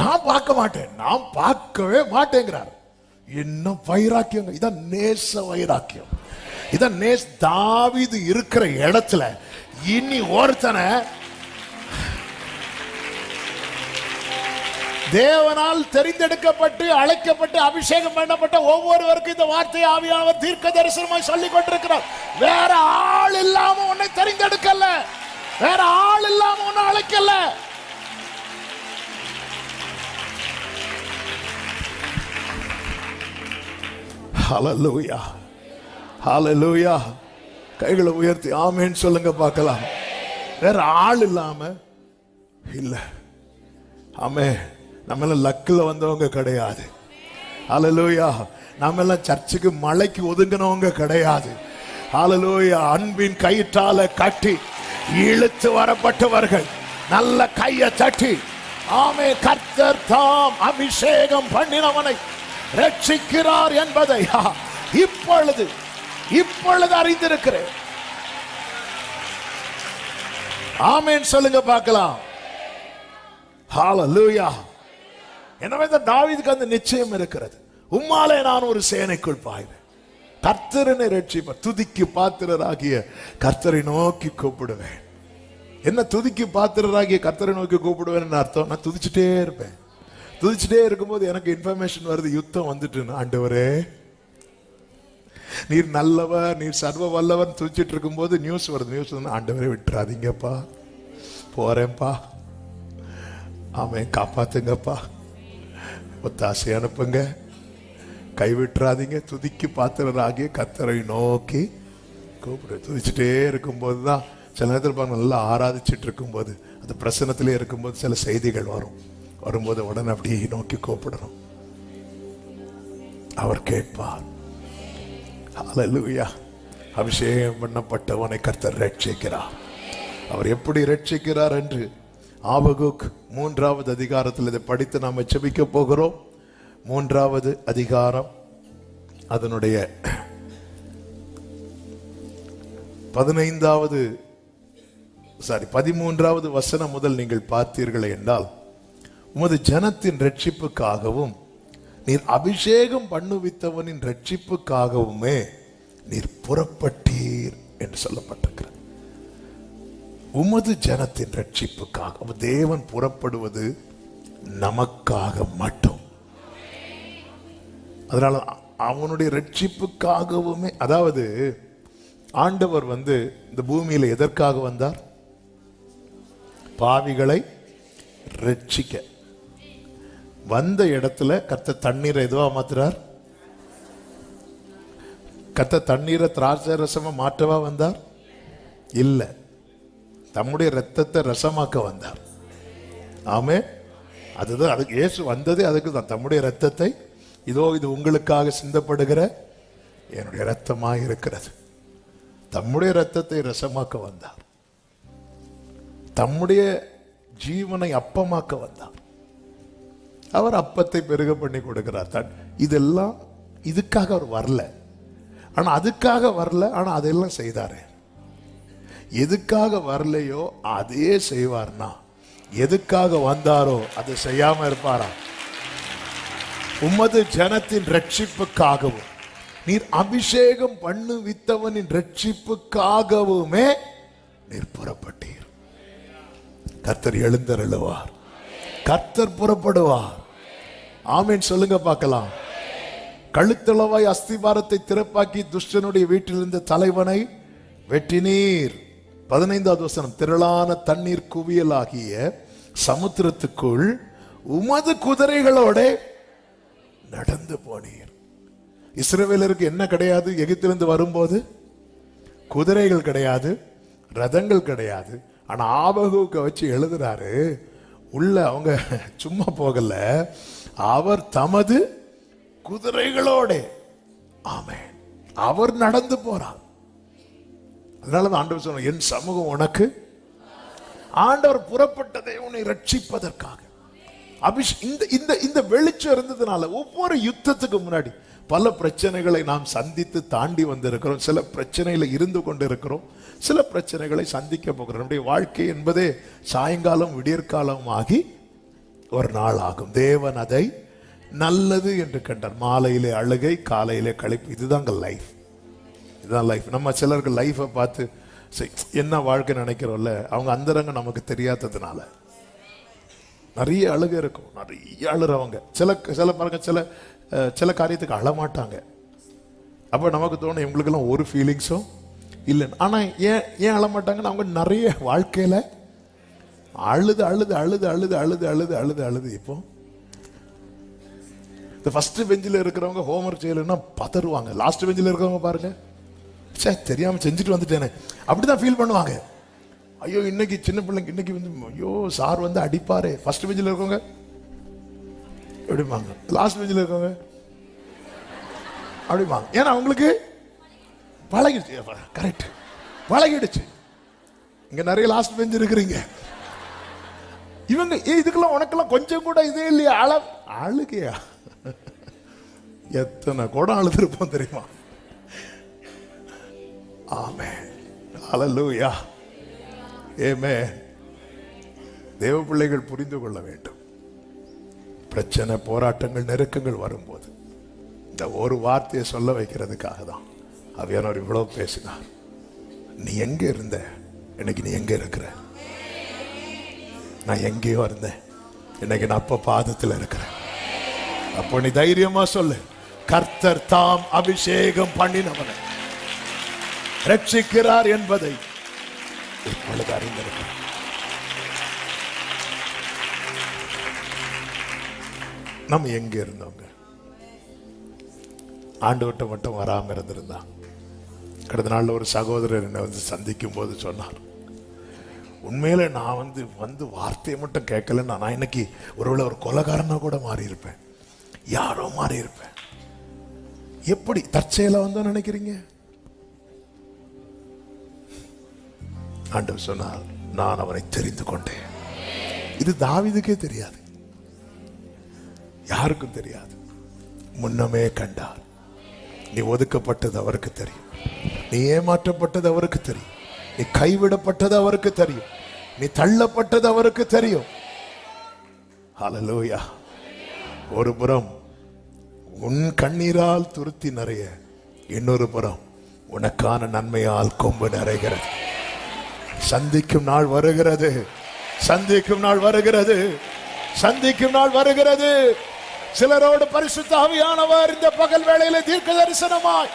நான் பார்க்க மாட்டேன், நான் பார்க்கவே மாட்டேங்கிறார். என்ன வைராக்கியம், இதான் நேச வைராக்கியம், இதான் நேஸ். தாவீது இருக்கிற இடத்துல இனி ஒருத்தனை தேவனால் தெரிந்தெடுக்கப்பட்டு அழைக்கப்பட்டு அபிஷேகம் பண்ணப்பட்ட ஒவ்வொருவருக்கும் இந்த வார்த்தை ஆவியானவர் தீர்க்க தரிசனமாய் சொல்லிக் கொண்டிருக்கிறார். வேற ஆள் இல்லாம உன்னை தெரிந்தெடுக்கல, வேற ஆள் இல்லாம உன்னை அழைக்கல. ஹல்லேலூயா, ஹல்லேலூயா. கைகளை உயர்த்தி ஆமென் சொல்லுங்க பார்க்கலாம். வேற ஆள் இல்லாம இல்ல. ஆமென். நம்ம எல்லாம் லக்கில் வந்தவங்க கிடையாது. ஹல்லேலூயா. நம்ம எல்லாம் சர்ச்சுக்கு மலைக்கு ஒதுங்கினவங்க கிடையாது. ஹல்லேலூயா. அன்பின் கயிற்றால கட்டி இழுத்து வரப்பட்டவர்கள். நல்ல கையை தட்டி ஆமென். கர்த்தர் தாம் அபிஷேகம் பண்ணினவனை ரட்சிக்கிறார் என்பதை இப்பொழுது அறிந்திருக்கிறேன். ஆமென் சொல்லுங்க பார்க்கலாம். ஹல்லேலூயா. எனவே தாவீதுக்கு அந்த நிச்சயம் இருக்கிறது. உம்மாலே நான் ஒரு சேனைக்குள் பாய்வேன், கர்த்தரனை ரட்சிப்பார். துதிக்கு பாத்திரராகிய கர்த்தரை நோக்கி கூப்பிடுவேன். என்ன துதிக்கு பாத்திரராகிய கர்த்தரை நோக்கி கூப்பிடுவேன் அர்த்தம்? நான் துதிச்சுட்டே இருப்பேன். துதிச்சுட்டே இருக்கும்போது எனக்கு இன்ஃபர்மேஷன் வருது, யுத்தம் வந்துட்டு. ஆண்டவரே நீர் நல்லவர், நீர் சர்வ வல்லவர் துதிச்சிட்டு இருக்கும் போது நியூஸ் வருது. நியூஸ் வந்து ஆண்டவரே விட்டுறாதீங்கப்பா, போறேன்ப்பா, ஆமென், காப்பாத்துங்கப்பா, ஒத்தாசை அனுப்புங்க, கைவிட்டுறாதீங்க. துதிக்கு பாத்திரராகிய கர்த்தரை நோக்கி கூப்பிடு. துதிச்சுட்டே இருக்கும்போது தான் சில நேரத்தில் நல்லா ஆராதிச்சுட்டு இருக்கும்போது, அந்த பிரசனத்திலே இருக்கும்போது சில செய்திகள் வரும்போது உடனே அப்படியே நோக்கி கூப்பிடணும். அவர் கேட்பார். ஹல்லேலூயா. அபிஷேகம் பண்ணப்பட்டவனை கர்த்தர் ரட்சிக்கிறார். அவர் எப்படி ரட்சிக்கிறார் என்று ஆபகுக் 3வது அதிகாரத்தில் இதை படித்து நாம் ஜெபிக்க போகிறோம். 3வது அதிகாரம் அதனுடைய 13வது வசனம் முதல் நீங்கள் பார்த்தீர்கள் என்றால், உமது ஜனத்தின் ரட்சிப்புக்காகவும் நீர் அபிஷேகம் பண்ணுவித்தவனின் ரட்சிப்புக்காகவுமே நீர் புறப்பட்டீர் என்று சொல்லப்பட்டிருக்கிறது. உமது ஜனத்தின் ரட்சிப்புக்காக தேவன் புறப்படுவது நமக்காக மட்டும். அதனால அவனுடைய ரட்சிப்புக்காகவுமே, அதாவது ஆண்டவர் இந்த பூமியில எதற்காக வந்தார்? பாவிகளை ரட்சிக்க. வந்த இடத்துல கர்த்தர் தண்ணீரை எதுவா மாத்துறார்? கர்த்தர் தண்ணீரை திராட்சை ரசமா மாற்றவா வந்தார்? இல்ல, தம்முடைய ரத்தத்தை ரசமாக்க வந்தார். ஆமே, அதுதான். அதுக்கு இயேசு வந்ததே அதுக்கு தான். தம்முடைய ரத்தத்தை, இதோ இது உங்களுக்காக சிந்தப்படுகிற என்னுடைய ரத்தமாக இருக்கிறது. தம்முடைய ரத்தத்தை ரசமாக்க வந்தார். தம்முடைய ஜீவனை அப்பமாக்க வந்தார். அவர் அப்பத்தை பெருக பண்ணி கொடுக்கிறார். இதெல்லாம் இதுக்காக அவர் வரல, ஆனா அதுக்காக வரல, ஆனா அதெல்லாம் செய்தாரு. எதுக்காக வரலையோ அதே செய்வார்னா எதுக்காக வந்தாரோ அதை செய்யாம இருப்பாரா? உமது ஜனத்தின் ரட்சிப்புக்காகவும் நீர் அபிஷேகம் பண்ணுவித்தவனின் ரட்சிப்புக்காகவுமே நீர் புறப்பட்டீர். கர்த்தர் எழுந்தருளுவார், கர்த்தர் புறப்படுவார். ஆமீன் சொல்லுங்க பார்க்கலாம். கழுத்தளவாய் அஸ்திபாரத்தை திறப்பாக்கி துஷ்டனுடைய வீட்டில் இருந்த தலைவனை வெட்டினீர். 15வது வசனம், திரளான தண்ணீர் குவியலாகிய சமுத்திரத்துக்குள் உமது குதிரைகளோட நடந்து போனீர். இஸ்ரவேலருக்கு என்ன கிடையாது? எகிப்திலிருந்து வரும்போது குதிரைகள் கிடையாது, ரதங்கள் கிடையாது. ஆனா ஆபகுக்க வச்சு எழுதுறாரு, உள்ள அவங்க சும்மா போகல, அவர் தமது குதிரைகளோட. ஆமென், அவர் நடந்து போறார். அதனாலதான் ஆண்டவர் சொன்னார், என் சமூகம் உனக்கு. ஆண்டவர் புறப்பட்டதை உன்னை ரட்சிப்பதற்காக. இந்த வெளிச்சம் இருந்ததுனால ஒவ்வொரு யுத்தத்துக்கு முன்னாடி பல பிரச்சனைகளை நாம் சந்தித்து தாண்டி வந்திருக்கிறோம். சில பிரச்சனையில இருந்து கொண்டிருக்கிறோம், சில பிரச்சனைகளை சந்திக்க போகிறோம். நம்முடைய வாழ்க்கை என்பதே சாயங்காலம் விடியற்காலம் ஆகி ஒரு நாள் ஆகும். தேவன் அதை நல்லது என்று கண்டார். மாலையிலே அழுகை, காலையிலே கழிப்பு. இதுதாங்க லைஃப், இதுதான் லைஃப். நம்ம சிலருக்கு லைஃபை பார்த்து என்ன வாழ்க்கை நினைக்கிறோம்ல, அவங்க அந்தரங்க நமக்கு தெரியாததுனால நிறைய அழுகை இருக்கும், நிறைய அழுறவங்க. சில பாருங்க, சில காரியத்துக்கு அழமாட்டாங்க. அப்போ நமக்கு தோணும் இவங்களுக்கெல்லாம் ஒரு ஃபீலிங்ஸும் இல்லைன்னு. ஆனால் ஏன் அழமாட்டாங்கன்னு அவங்க நிறைய வாழ்க்கையில் அழுது அழுது அழுது அழுது அழுது அழுது அழுது அழுது. இப்போ இந்த ஃபர்ஸ்ட் பெஞ்சில் இருக்கிறவங்க ஹோம்ஒர்க் செய்யலைன்னா பதறுவாங்க. லாஸ்ட் பெஞ்சில் இருக்கிறவங்க பாருங்க, சே தெரியாமல் செஞ்சுட்டு வந்துட்டேனே, அப்படிதான் ஃபீல் பண்ணுவாங்க. ஐயோ இன்னைக்கு சின்ன பிள்ளைங்க இன்னைக்கு வந்து ஐயோ சார் வந்து அடிப்பாரு. ஃபர்ஸ்ட் பெஞ்சில் இருக்கவங்க எப்படிப்பாங்க, லாஸ்ட் பெஞ்சில் இருக்கவங்க அப்படிப்பாங்க. ஏன்னா அவங்களுக்கு பழகிடுச்சு. கரெக்ட், பழகிடுச்சு. இங்க நிறைய லாஸ்ட் பெஞ்ச் இருக்கிறீங்க. இவங்க இதுக்கெல்லாம் உனக்கெல்லாம் கொஞ்சம் கூட இதே இல்லையா? அழுகையா? எத்தனை கூட அழுதுருப்போம் தெரியுமா? ஆமென், ஹல்லேலூயா, ஆமென். தேவ பிள்ளைகள் புரிந்து கொள்ள வேண்டும். பிரச்சனை, போராட்டங்கள், நெருக்கங்கள் வரும்போது இந்த ஒரு வார்த்தையை சொல்ல வைக்கிறதுக்காக தான் அவியானவர் இவ்வளவு பேசினார். நீ எங்க இருந்த, இன்னைக்கு நீ எங்க இருக்கிற? நான் எங்கேயோ இருந்தேன், இன்னைக்கு நான் அப்ப பாதத்தில் இருக்கிறேன். அப்போ நீ தைரியமா சொல்லு, கர்த்தர் தாம் அபிஷேகம் பண்ணினவனை ரட்சிக்கிறார் என்பதை இப்பொழுது அறிந்திருக்கிறார். நம்ம எங்க இருந்தோங்க? ஆண்டவர்கிட்ட மட்டும் வராம இருந்திருந்தா. கடந்த நாள்ல ஒரு சகோதரர் என்னை வந்து சந்திக்கும் போது சொன்னார், உண்மையில நான் வந்து வார்த்தையை மட்டும் கேட்கலன்னா நான் இன்னைக்கு ஒருவேளை ஒரு கொலைகாரனா கூட மாறி இருப்பேன், யாரோ மாறி இருப்பேன். எப்படி தற்செயலா வந்தா நினைக்கிறீங்க? ஆண்டவர் சொன்னார், நான் அவனை தெரிந்து கொண்டேன். இது தாவீதுக்கே தெரியாது, யாருக்கும் தெரியாது. முன்னமே கண்டார். நீ ஒதுக்கப்பட்டது அவருக்கு தெரியும், நீ ஏமாற்றப்பட்டது அவருக்கு தெரியும், நீ கைவிடப்பட்டது அவருக்கு தெரியும், நீ தள்ளப்பட்டது அவருக்கு தெரியும். ஹல்லேலூயா. ஒரு புறம் உன் கண்ணீரால் துருத்தி நிறைய, இன்னொரு புறம் உனக்கான நன்மையால் கொம்பு நிறைகிறது. சந்திக்கும் நாள் வருகிறது, சந்திக்கும் நாள் வருகிறது, சந்திக்கும் நாள் வருகிறது. சிலரோடு பரிசுத்த ஆவியானவர் இந்த பகல் வேளையிலே தீர்க்க தரிசனமாய்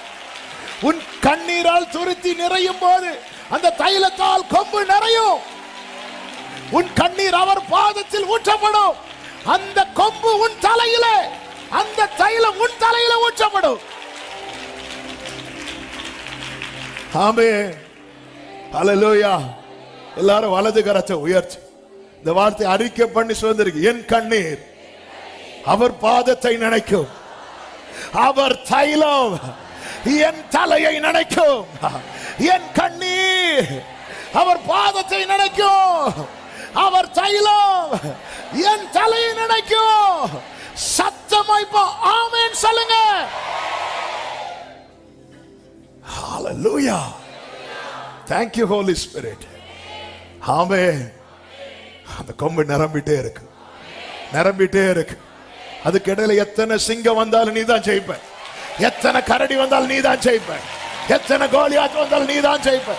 உன் கண்ணீரால் துருத்தி நிறையும் போது அந்த தைலத்தால் கொம்பு நிறையும். உன் கண்ணீர் அவர் பாதத்தில் ஊற்றப்படும். அந்த கொம்பு உன் தலையிலே, அந்த தைலம் உன் தலையில ஊற்றப்படும். ஆமென், ஹல்லேலூயா. எல்லாரும் வலது கரத்தை உயர்த்தி இந்த வார்த்தை அறிக்கை பண்ணி சுதந்திரிக்கு. என் கண்ணீர் அவர் பாதத்தை நினைக்கும், அவர் தைலம் என் தலையை நினைக்கும். என் கண்ணீர் அவர் பாதத்தை நினைக்கும், அவர் தைலம் என் தலையை நினைக்கும். சத்தமாய் ஆமென் சொல்லுங்க. ஹல்லேலூயா. Thank you Holy Spirit. ஆமென், அந்த கொம்பு நிரம்பிட்டே இருக்கு, நிரம்பிட்டே இருக்கு. அதுக்கு இடையில எத்தனை சிங்கம் வந்தாலும் நீ தான் ஜெயிப்ப, எத்தனை கரடி வந்தாலும் நீ தான் ஜெயிப்ப, எத்தனை கோலியாத் வந்தாலும் நீ தான் ஜெயிப்ப.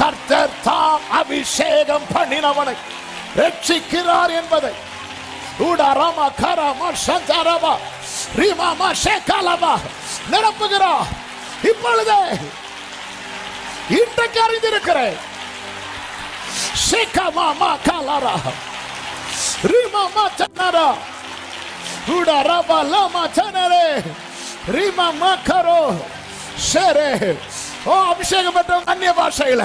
கர்த்தர் தாம் அபிஷேகம் பண்ணினவனை ரட்சிக்கிறார் என்பதை ஊடாராமா கராமா சந்தாரபா ரீமாமா ஷேகாலபா நிரப்புகிறார். இப்பொழுதே இன்றைக்கு அறிந்திருக்கிறேன். ஷேகாமா காலாரா ரீமாமா தனரா ஊடாராபா லாமா தனரே ரீமாமா கரோ ஷேரே. ஓ, அபிஷேகம் பெற்றவங்க அந்நிய பாஷையில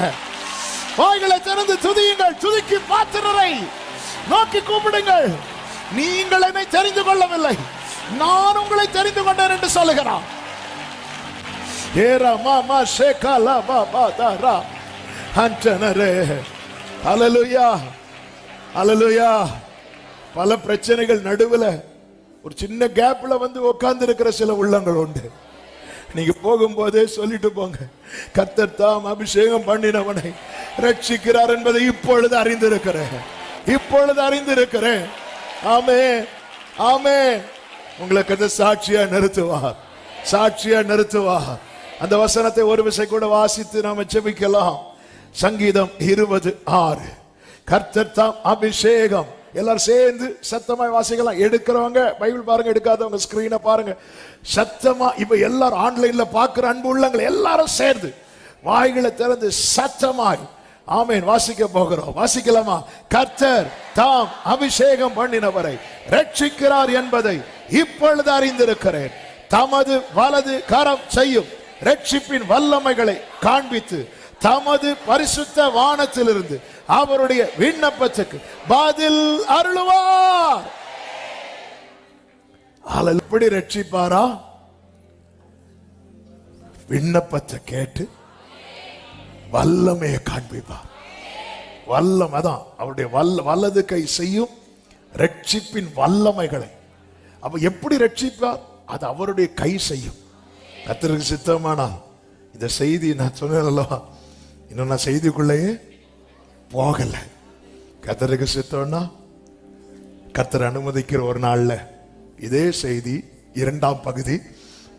வாய்களை திறந்து துதியுங்கள். துதிக்கு பாத்திரரை நோக்கி கூப்பிடுங்கள். நீங்கள் என்னை தெரிந்து கொள்ளவில்லை, நான் உங்களை தெரிந்து கொண்டேன் என்று சொல்லுகிறான். ஏரா மாமா ஷேகாலா பாபா தாரா அன்டனரே. ஹல்லேலூயா, ஹல்லேலூயா. பல பிரச்சனைகள் நடுவுல ஒரு சின்ன கேப்ல வந்து உட்கார்ந்து இருக்கிற சில உள்ளங்கள் உண்டு. நீங்க போகும்போதே சொல்லிட்டு போங்க, கர்த்தர் தாம் அபிஷேகம் பண்ணினவனை ரட்சிக்கிறார் என்பதை இப்பொழுது அறிந்திருக்கிறேன், இப்பொழுது அறிந்திருக்கிறேன். ஆமே, ஆமே. உங்களுக்கு அந்த சாட்சியா நிறுத்துவார், சாட்சியா நிறுத்துவார். அந்த வசனத்தை ஒரு விசை கூட வாசித்து நாம ஜெபிக்கலாம். சங்கீதம் 20:6. கர்த்தர் தாம் அபிஷேகம். எல்லாரும் சேர்ந்து சத்தமாய் வாசிக்கலாம். எடுக்கிறவங்க பைபிள் பாருங்க, எடுக்காதவங்க ஸ்கிரீனை பாருங்க. சத்தமா இப்ப எல்லாரும் ஆன்லைன்ல பாக்குற அன்பு உள்ளங்கள் எல்லாரும் சேர்ந்து வாய்களை திறந்து சத்தமாய் ஆமேன் வாசிக்க போகிறோம். வாசிக்கலாமா? கர்த்தர் தாம் அபிஷேகம் பண்ணினவரை ரட்சிக்கிறார் என்பதை இப்பொழுது அறிந்திருக்கிறேன். தமது வலது கரம் செய்யும் ரட்சிப்பின் வல்லமைகளை காண்பித்து தமது பரிசுத்த வானத்திலிருந்து அவருடைய விண்ணப்பத்துக்கு பதில் அருளுவார். எப்படி ரட்சிப்பாரா? விண்ணப்பத்தை கேட்டு வல்லமையை காண்பிப்பார். வல்லம் அதான் அவருடைய வலது கை செய்யும் ரட்சிப்பின் வல்லமைகளை. அப்ப எப்படி ரட்சிப்பார்? அது அவருடைய கை செய்யும். கர்த்தருக்கு சித்தமானா இந்த செய்தி நான் சொன்னேன், இன்னும் நான் செய்திக்குள்ளேயே போகல. கர்த்தருக்கு சித்தம்னா கர்த்தர் அனுமதிக்கிற ஒரு நாள்ல இதே செய்தி 2ஆம் பகுதி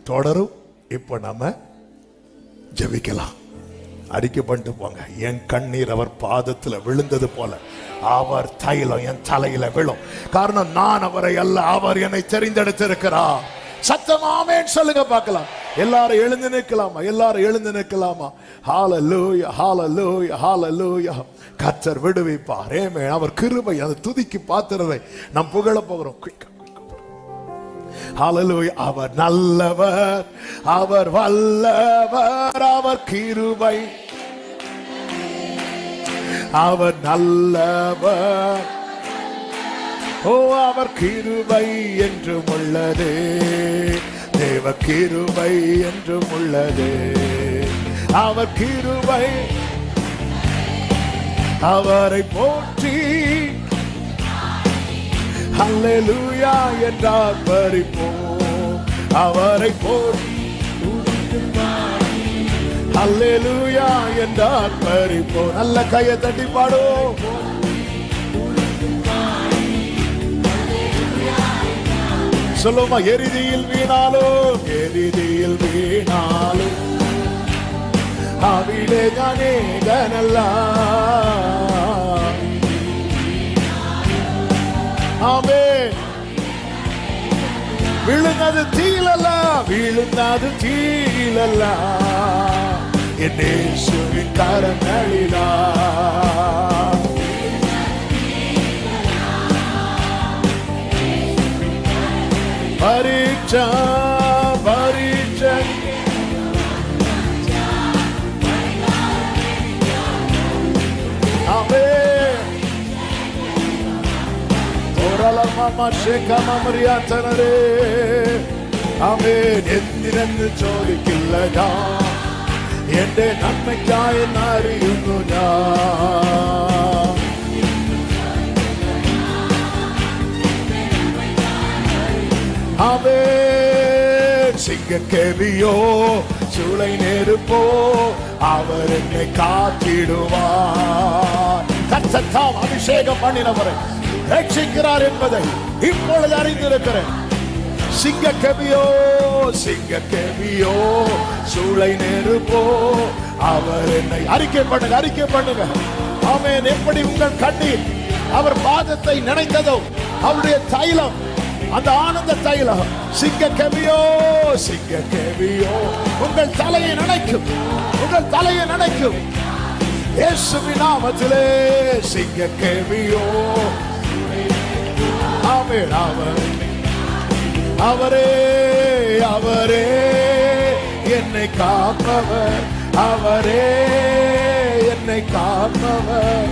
தொடரும். இப்ப நம்ம ஜெபிக்கலாம். அறிக்கை பண்ணிட்டு போங்க. என் கண்ணீர் அவர் பாதத்துல விழுந்தது போல அவர் தைலம் என் தலையில விழும். காரணம் நான் அவரை அல்ல, அவர் என்னை தெரிந்தெடுத்திருக்கிறார். சத்தமாமேன்னு சொல்லுங்க பார்க்கலாம். எல்லாரும் எழுந்து நிற்கலாமா? எல்லாரும் எழுந்து நிற்கலாமா? ஹல்லேலூயா, ஹல்லேலூயா, ஹல்லேலூயா. கர்த்தர் விடுவிப்பார். ஆமென். அவர் கிருபை, அந்த துதிக்கு பாத்திரரை நாம் புகழ போகிறோம். ஹல்லேலூயா. அவர் நல்லவர், அவர் வல்லவர், அவர் கிருபை, அவர் நல்லவர். ஓ, அவர் கிருபை என்றும் உள்ளது, தேவ கிருபை என்றும் உள்ளது. அவர் கிருபை, அவரை போற்றி ஹல்லேலூயா என்றார் பரிப்போம். அவரை போற்றி ஹல்லேலூயா என்றார் பரிப்போம். நல்ல கையை தட்டி பாடுவோம். சொல்லுமா? எரிதியில் வீணாலும், எரிதியில் வீணாலும் അവിടെ ഞാനേകനല്ല. ആമേൻ. വീഴുന്നത് തീയിലല്ല, വീഴുന്നത് തീയിലല്ല, എന്റെ യേശുവിൻ കരങ്ങളിലാ. പരീക്ഷ പരീക്ഷ എന്തിനെന്ന് ചോദിക്കില്ല ഞാൻ, എന്റെ നന്മയ്ക്കായി അറിയുന്നു ഞാൻ. சிங்கக்கேவியோ சூளை நெருப்போ அவர் என்னை காத்திடுவார். கர்த்தர் அபிஷேகம் பண்ணினவரை ரட்சிக்கிறார் என்பதை இப்பொழுது அறிந்திருக்கிறேன். சிங்கக்கவியோ சிங்கக்கவியோ சூளை நெருப்போ அவர் என்னை அறிக்கை பண்ணுங்க. ஆமென். எப்படி உங்கள் கண்ணீர் அவர் பாதத்தை நினைத்ததோ அவருடைய தைலம், அந்த ஆனந்த தைலம் சிங்கக்கவியோ உங்கள் தலையை நினைக்கும். இயேசுவின் நாமத்திலே சிங்கக்கவியோ. ஆமென். அவரே என்னை காப்பவர், அவரே என்னை காப்பவர்,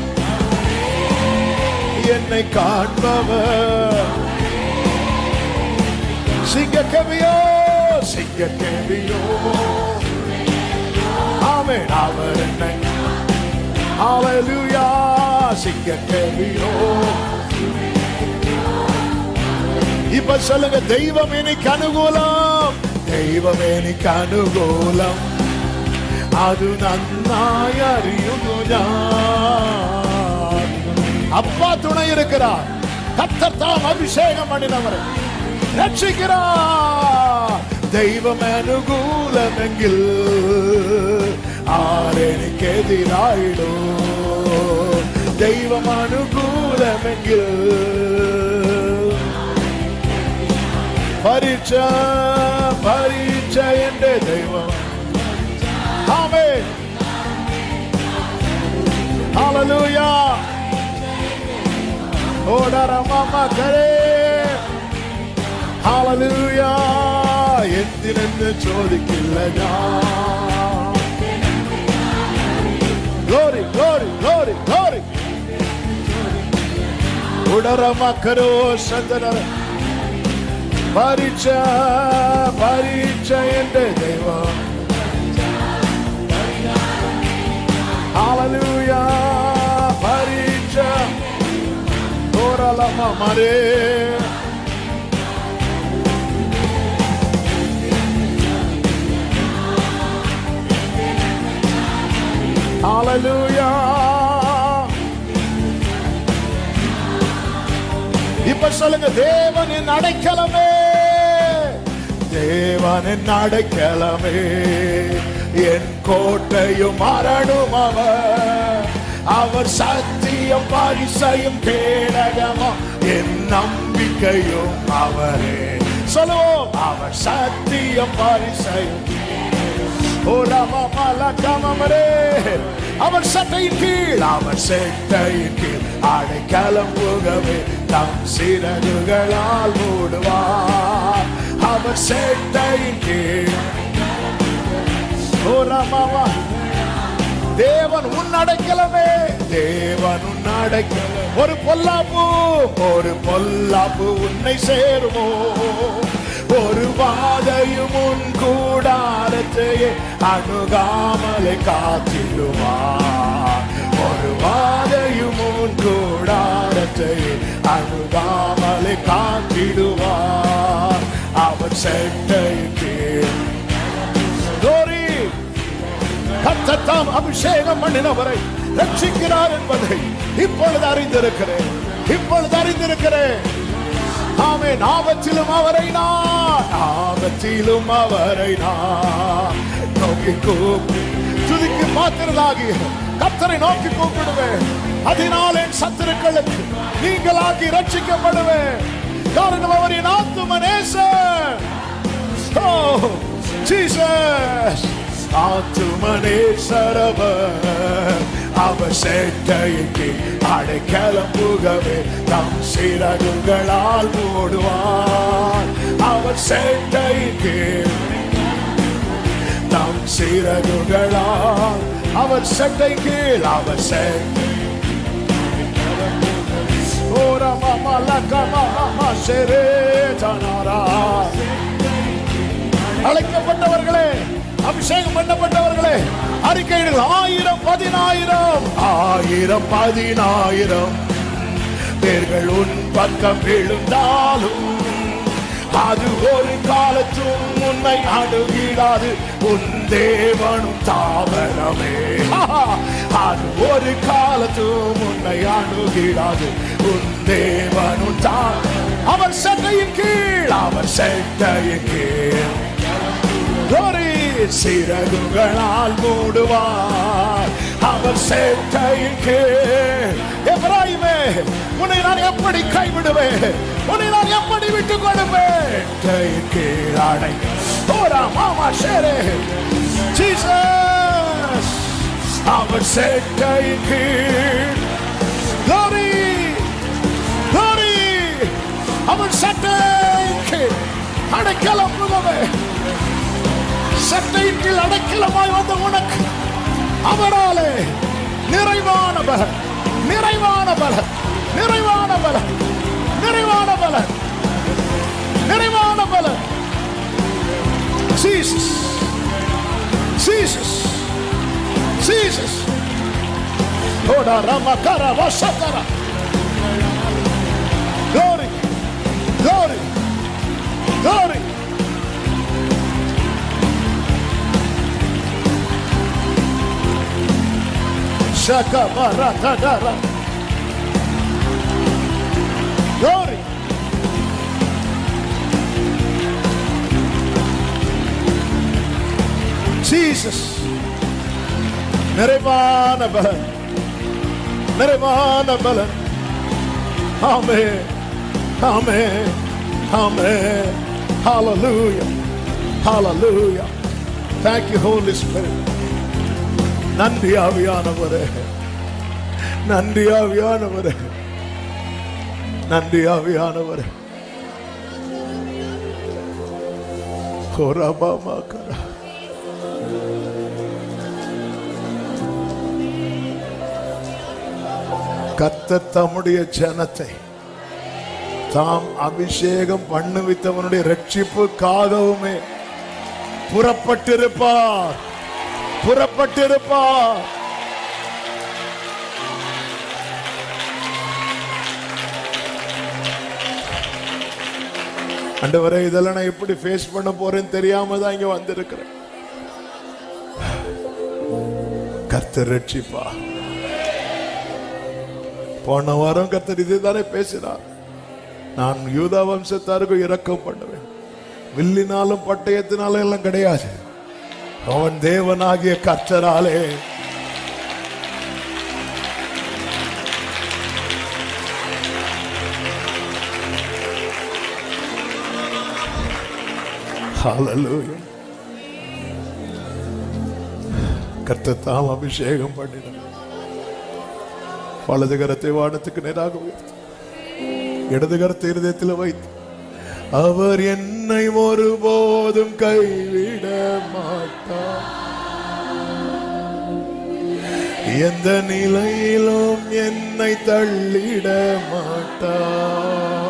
என்னை காண்பவர். சிங்கக்கவியோ ஆமென். அவர் என்னை ஹல்லேலூயா சிங்கக்கவியோ. இப்ப சொல்லுங்க, தெய்வம் எனக்கு அனுகூலம், தெய்வம் எனக்கு அனுகூலம், அது நன்னாய் அறியும் நான். அப்பா துணை இருக்கிறார். கர்த்தர் தாம் அபிஷேகம் பண்ணினவரை ரட்சிக்கிறார். தெய்வம் அனுகூலம் எங்கில் ஆரெனிக்கு எதிராயிடும். தெய்வம் அனுகூலம் எங்கில் பரீட்சை என்ற தெய்வம். ஆமென். ஹல்லேலூயா. ஓடரமாமா கரே. ஹல்லேலூயா. എന്തിനെന്ന് ചോദിക്കില്ല ഞാൻ. Glory, glory, glory, glory. ഉടരമക്കരോ സന്തന പരീക്ഷ എന്റെ ദൈവം. ഹല്ലേലൂയ. പരീക്ഷ ഓരലമമരേ. ஹல்லேலூயா. இப்ப சொல்லுங்க, தேவன் என் அடைக்கலமே, தேவன் என் அடைக்கலமே, என் கோட்டையும் அரணும் அவர் சத்தியம் பரிசையும் கேடகமும் என் நம்பிக்கையும் அவரே. சொல்லுவோம், அவர் சத்தியம் பரிசையும். அவர் சட்டையின் கீழ் அடைக்கலம் புகவே தம் சிறகுகளால் மூடுவார். அவர் சட்டையின் கீழ். தேவன் உன் அடைக்கலமே, தேவன் உன் அடைக்கலம். ஒரு பொல்லாப்பு உன்னை சேருமோ, ஒரு வாதையும் உன் கூடாரத்தையே அணுகாமலை காத்திடுவார். ஒரு வாதையும் உன் கூடாரத்தையே அணுகாமலை காத்திடுவார். அவர் செட்டைக்கு கர்த்தர் தாம் அபிஷேகம் பண்ணினவரை ரட்சிக்கிறார் என்பதை இப்பொழுது அறிந்திருக்கிறேன். ஆமென். ஆபத்திலும் அவரை நான் நோக்கி துதிக்கு பாத்திரலாகி கர்த்தரை நோக்கி கூப்பிடுவேன். அதனால் என் சத்துருக்களுக்கு நீங்களாகி ரட்சிக்கப்படுவேன். காரணம் அவர் என் ஆத்தும நேசர். ஜீசஸ் ஆத்தும நேசரவர். அவர் செட்டைக்கு அடைக்கலம் புகவே தம் சிறகுகளால் மூடுவார். அவர் செட்டைக்கு தம் சிறகுகளால். அவர் செட்டை கீழ் அழைக்கப்பட்டவர்களே, அபிஷேகம் பண்ணப்பட்டவர்களே, அறிக்கையிடுங்கள். 1000 பேர்கள் உன் பக்கம் விழுந்தாலும் அது ஒரு காலத்தும் உன்னை அணுகிடாது. உன் தேவனும் தாவரமே. அது ஒரு காலத்தும் உன்னை அணுகிடாது. உன் தேவனும் தான் அவர் சட்டையின் கீழ், அவர் சட்டையின் கீழ் சிறகுகளால் மூடுவார். அவர் சட்டையின் கீழ். எப்ராயிமே, உன்னை நான் எப்படி கைவிடுவேன், உன்னை நான் எப்படி விட்டுக் கொடுப்பேன்? சட்டையின் கீழ் அடை. ஓரா மாமா ஷேரே ஜீசஸ். அவர் சட்டையின் கீழ். glory glory. அவர் சட்டையின் கீழ் அடைக்கலம் புகவே. சட்டையின் கீழ் அடைக்கலமாய் வந்த உனக்கு அவராலே நிறைவான பலன், நிறைவான பலன், நிறைவான பலன், நிறைவான பலன், நிறைவான பலன். Jesus Jesus Jesus. ஓடா ரமகர வசகர. glory glory glory. Shakabaratadara. Glory. Jesus. நிறைவான பலன், நிறைவான பலன். Amen. Amen. Amen. Hallelujah. Hallelujah. Thank you, Holy Spirit. நன்றி ஆவியானவரே, நன்றி ஆவியானவரே, நன்றி ஆவியானவரே. கர்த்தர் தம்முடைய ஜனத்தை தாம் அபிஷேகம் பண்ணுவித்தவனுடைய ரட்சிப்புக்காகவுமே புறப்பட்டிருப்பார், புறப்பட்டிருப்பார். ஆண்டவரே, இதெல்லாம் நான் எப்படி ஃபேஸ் பண்ண போறேன்னு தெரியாம தான் இங்க வந்திருக்கிறேன். கர்த்தர் ரட்சிப்பா. போன வாரம் கர்த்தர் இதுதானே பேசினார். நான் யூதா வம்சத்தாருக்கு இரக்கம் பண்ணுவேன், வில்லினாலும் பட்டயத்தினாலும் எல்லாம் கிடையாது, அவன் தேவனாகிய கர்த்தராலே. ஹல்லேலூயா. கர்த்தர் தாம் அபிஷேகம் பண்ணினார். வலது கரத்தை வானத்துக்கு நேராக உயர்த்தி இடது கரத்தை இருதயத்தில் வைத்து, அவர் என்னை ஒருபோதும் கைவிட மாட்டார், எந்த நிலையிலும் என்னை தள்ளிட மாட்டார்.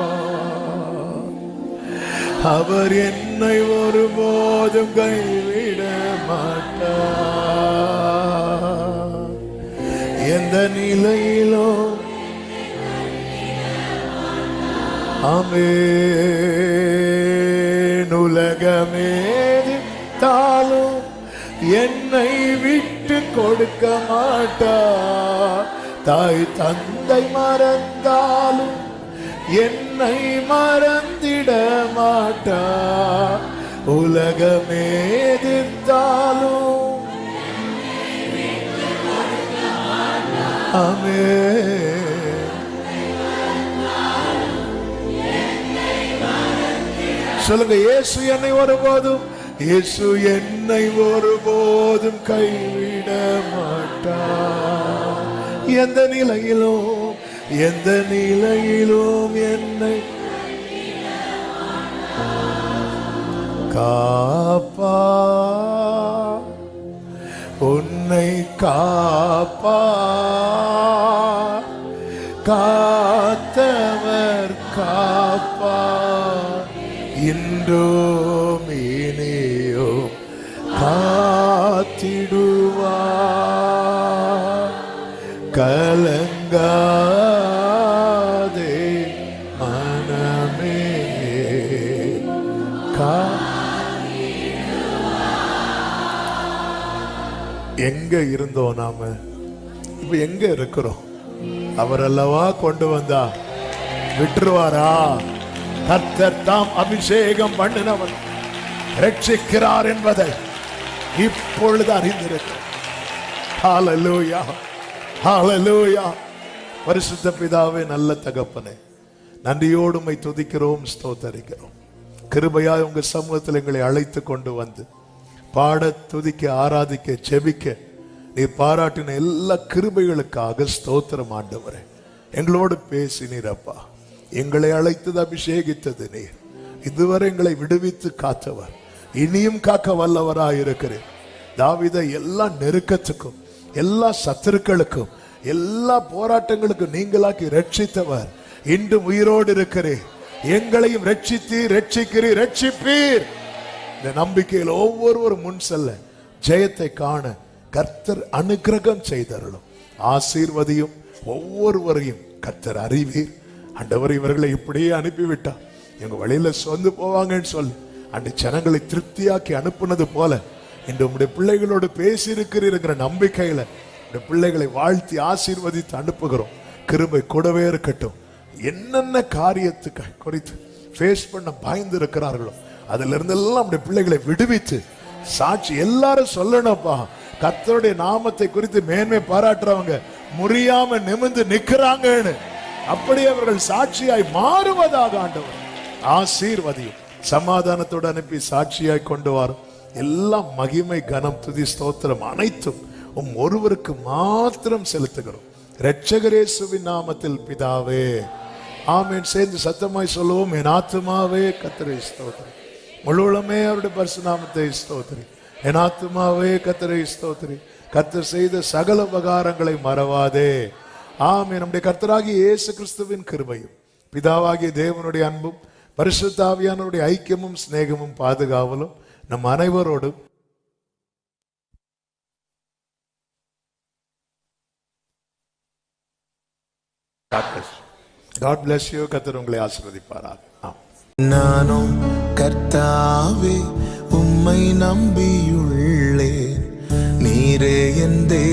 அவர் என்னை ஒருபோதும் கைவிட மாட்டார், எந்த நிலையிலும். ஆமென். உலகமேதித்தாலும் என்னை விட்டு கொடுக்க மாட்டார், தாய் தந்தை மறந்தாலும் என்னை மறந்திட மாட்டார். உலகமேதித்தாலும் ஆமென். சொல்லுங்க, இயேசு என்னை ஒருபோதும், இயேசு என்னை ஒருபோதும் கைவிட மாட்டார், எந்த நிலையிலும், எந்த நிலையிலும் என்னை காப்பா, உன்னை காப்பா, காத்தவர் காப்பா, இன்றும் இனியும் காத்திடுவார். கலங்காதே மனமே, எங்க இருந்தோம் நாம? இப்ப எங்க இருக்கிறோம்? அவர் அல்லவா கொண்டு வந்தா, விட்டுருவாரா? கர்த்தர் தாம் அபிஷேகம் பண்ணினவர் ரட்சிக்கிறார் என்பதை இப்பொழுது அறிந்திருக்கிறோம். ஹல்லேலூயா, ஹல்லேலூயா. பரிசுத்த பிதாவே, நல்ல தகப்பனே, நன்றியோடு உம்மை துதிக்கிறோம், ஸ்தோத்தரிக்கிறோம். கிருபையாய் உங்க சமூகத்தில் எங்களை அழைத்து கொண்டு வந்து பாட, துதிக்க, ஆராதிக்க, ஜெபிக்க நீ பாராட்டின எல்லா கிருபைகளுக்காக ஸ்தோத்திரம் ஆண்டவரே. எங்களோடு பேசினீர் அப்பா. எங்களை அழைத்தது, அபிஷேகித்தது நீர். இதுவரை எங்களை விடுவித்து காத்தவர், இனியும் காக்க வல்லவராயிருக்கிறேன். தாவீதை எல்லா நெருக்கத்துக்கும், எல்லா சத்துருக்களுக்கும், எல்லா போராட்டங்களுக்கும் நீங்களாக்கி ரட்சித்தவர் இன்று உயிரோடு இருக்கிறேன். எங்களையும் ரட்சித்தீர், ரட்சிக்கிறீர், ரட்சிப்பீர். இந்த நம்பிக்கையில் ஒவ்வொருவரும் முன் செல்ல, ஜெயத்தை காண கர்த்தர் அனுக்கிரகம் செய்தருளும். ஆசீர்வதியும் ஒவ்வொருவரையும் கர்த்தர் அறிவீர். ஆண்டவர் இவர்களை இப்படியே அனுப்பிவிட்டார், எங்க வழியில சொந்து போவாங்கன்னு சொல்லி அந்த ஜனங்களை திருப்தியாக்கி அனுப்புனது போல இன்று உங்களுடைய பிள்ளைகளோடு பேசி இருக்கிற நம்பிக்கையில இந்த பிள்ளைகளை வாழ்த்தி ஆசீர்வதித்து அனுப்புகிறோம். கிருபை கூடவே இருக்கட்டும். என்னென்ன காரியத்துக்கு குறித்து ஃபேஸ் பண்ண பயந்து இருக்கிறார்களோ அதுல இருந்தெல்லாம் நம்முடைய பிள்ளைகளை விடுவித்து சாட்சி எல்லாரும் சொல்லணும்ப்பா. கர்த்தருடைய நாமத்தை குறித்து மேன்மை பாராட்டுறவங்க முறியாம நிமிர்ந்து நிக்கிறாங்கன்னு, அப்படி அவர்கள் சாட்சியாய் மாறுவதாக ஆண்டவர் ஆசீர்வதியும். சமாதானத்தோடு அனுப்பி சாட்சியாய் கொண்டு வரும். எல்லாம் மகிமை, கனம், துதி, ஸ்தோத்திரம் அனைத்தும் ஒருவருக்கு மாத்திரம் செலுத்துகிறோம். இரட்சகர் இயேசுவின் நாமத்தில் பிதாவே, ஆமென். சேர்ந்து சத்தமாய் சொல்லுவோம். என் ஆத்துமாவே கர்த்தரை ஸ்தோத்திரி, முழு உளமே அவருடைய பரிசு நாமத்தை ஸ்தோத்திரி. என் ஆத்துமாவே கர்த்தரை ஸ்தோத்திரி, கர்த்தர் செய்த சகல உபகாரங்களை மறவாதே. ஆமென். நம்முடைய கர்த்தராகிய இயேசு கிறிஸ்துவின் கிருபையும், பிதாவாகிய தேவனுடைய அன்பும், பரிசுத்த ஆவியானவருடைய ஐக்கியமும் சிநேகமும் பாதுகாவலும் நம் அனைவரோடும் God bless you. கர்த்தர் உங்களை ஆசீர்வதிப்பாராக. நானும் கர்த்தாவே உம்மை நம்பியுள்ளேன், நீரே என் தேவன்.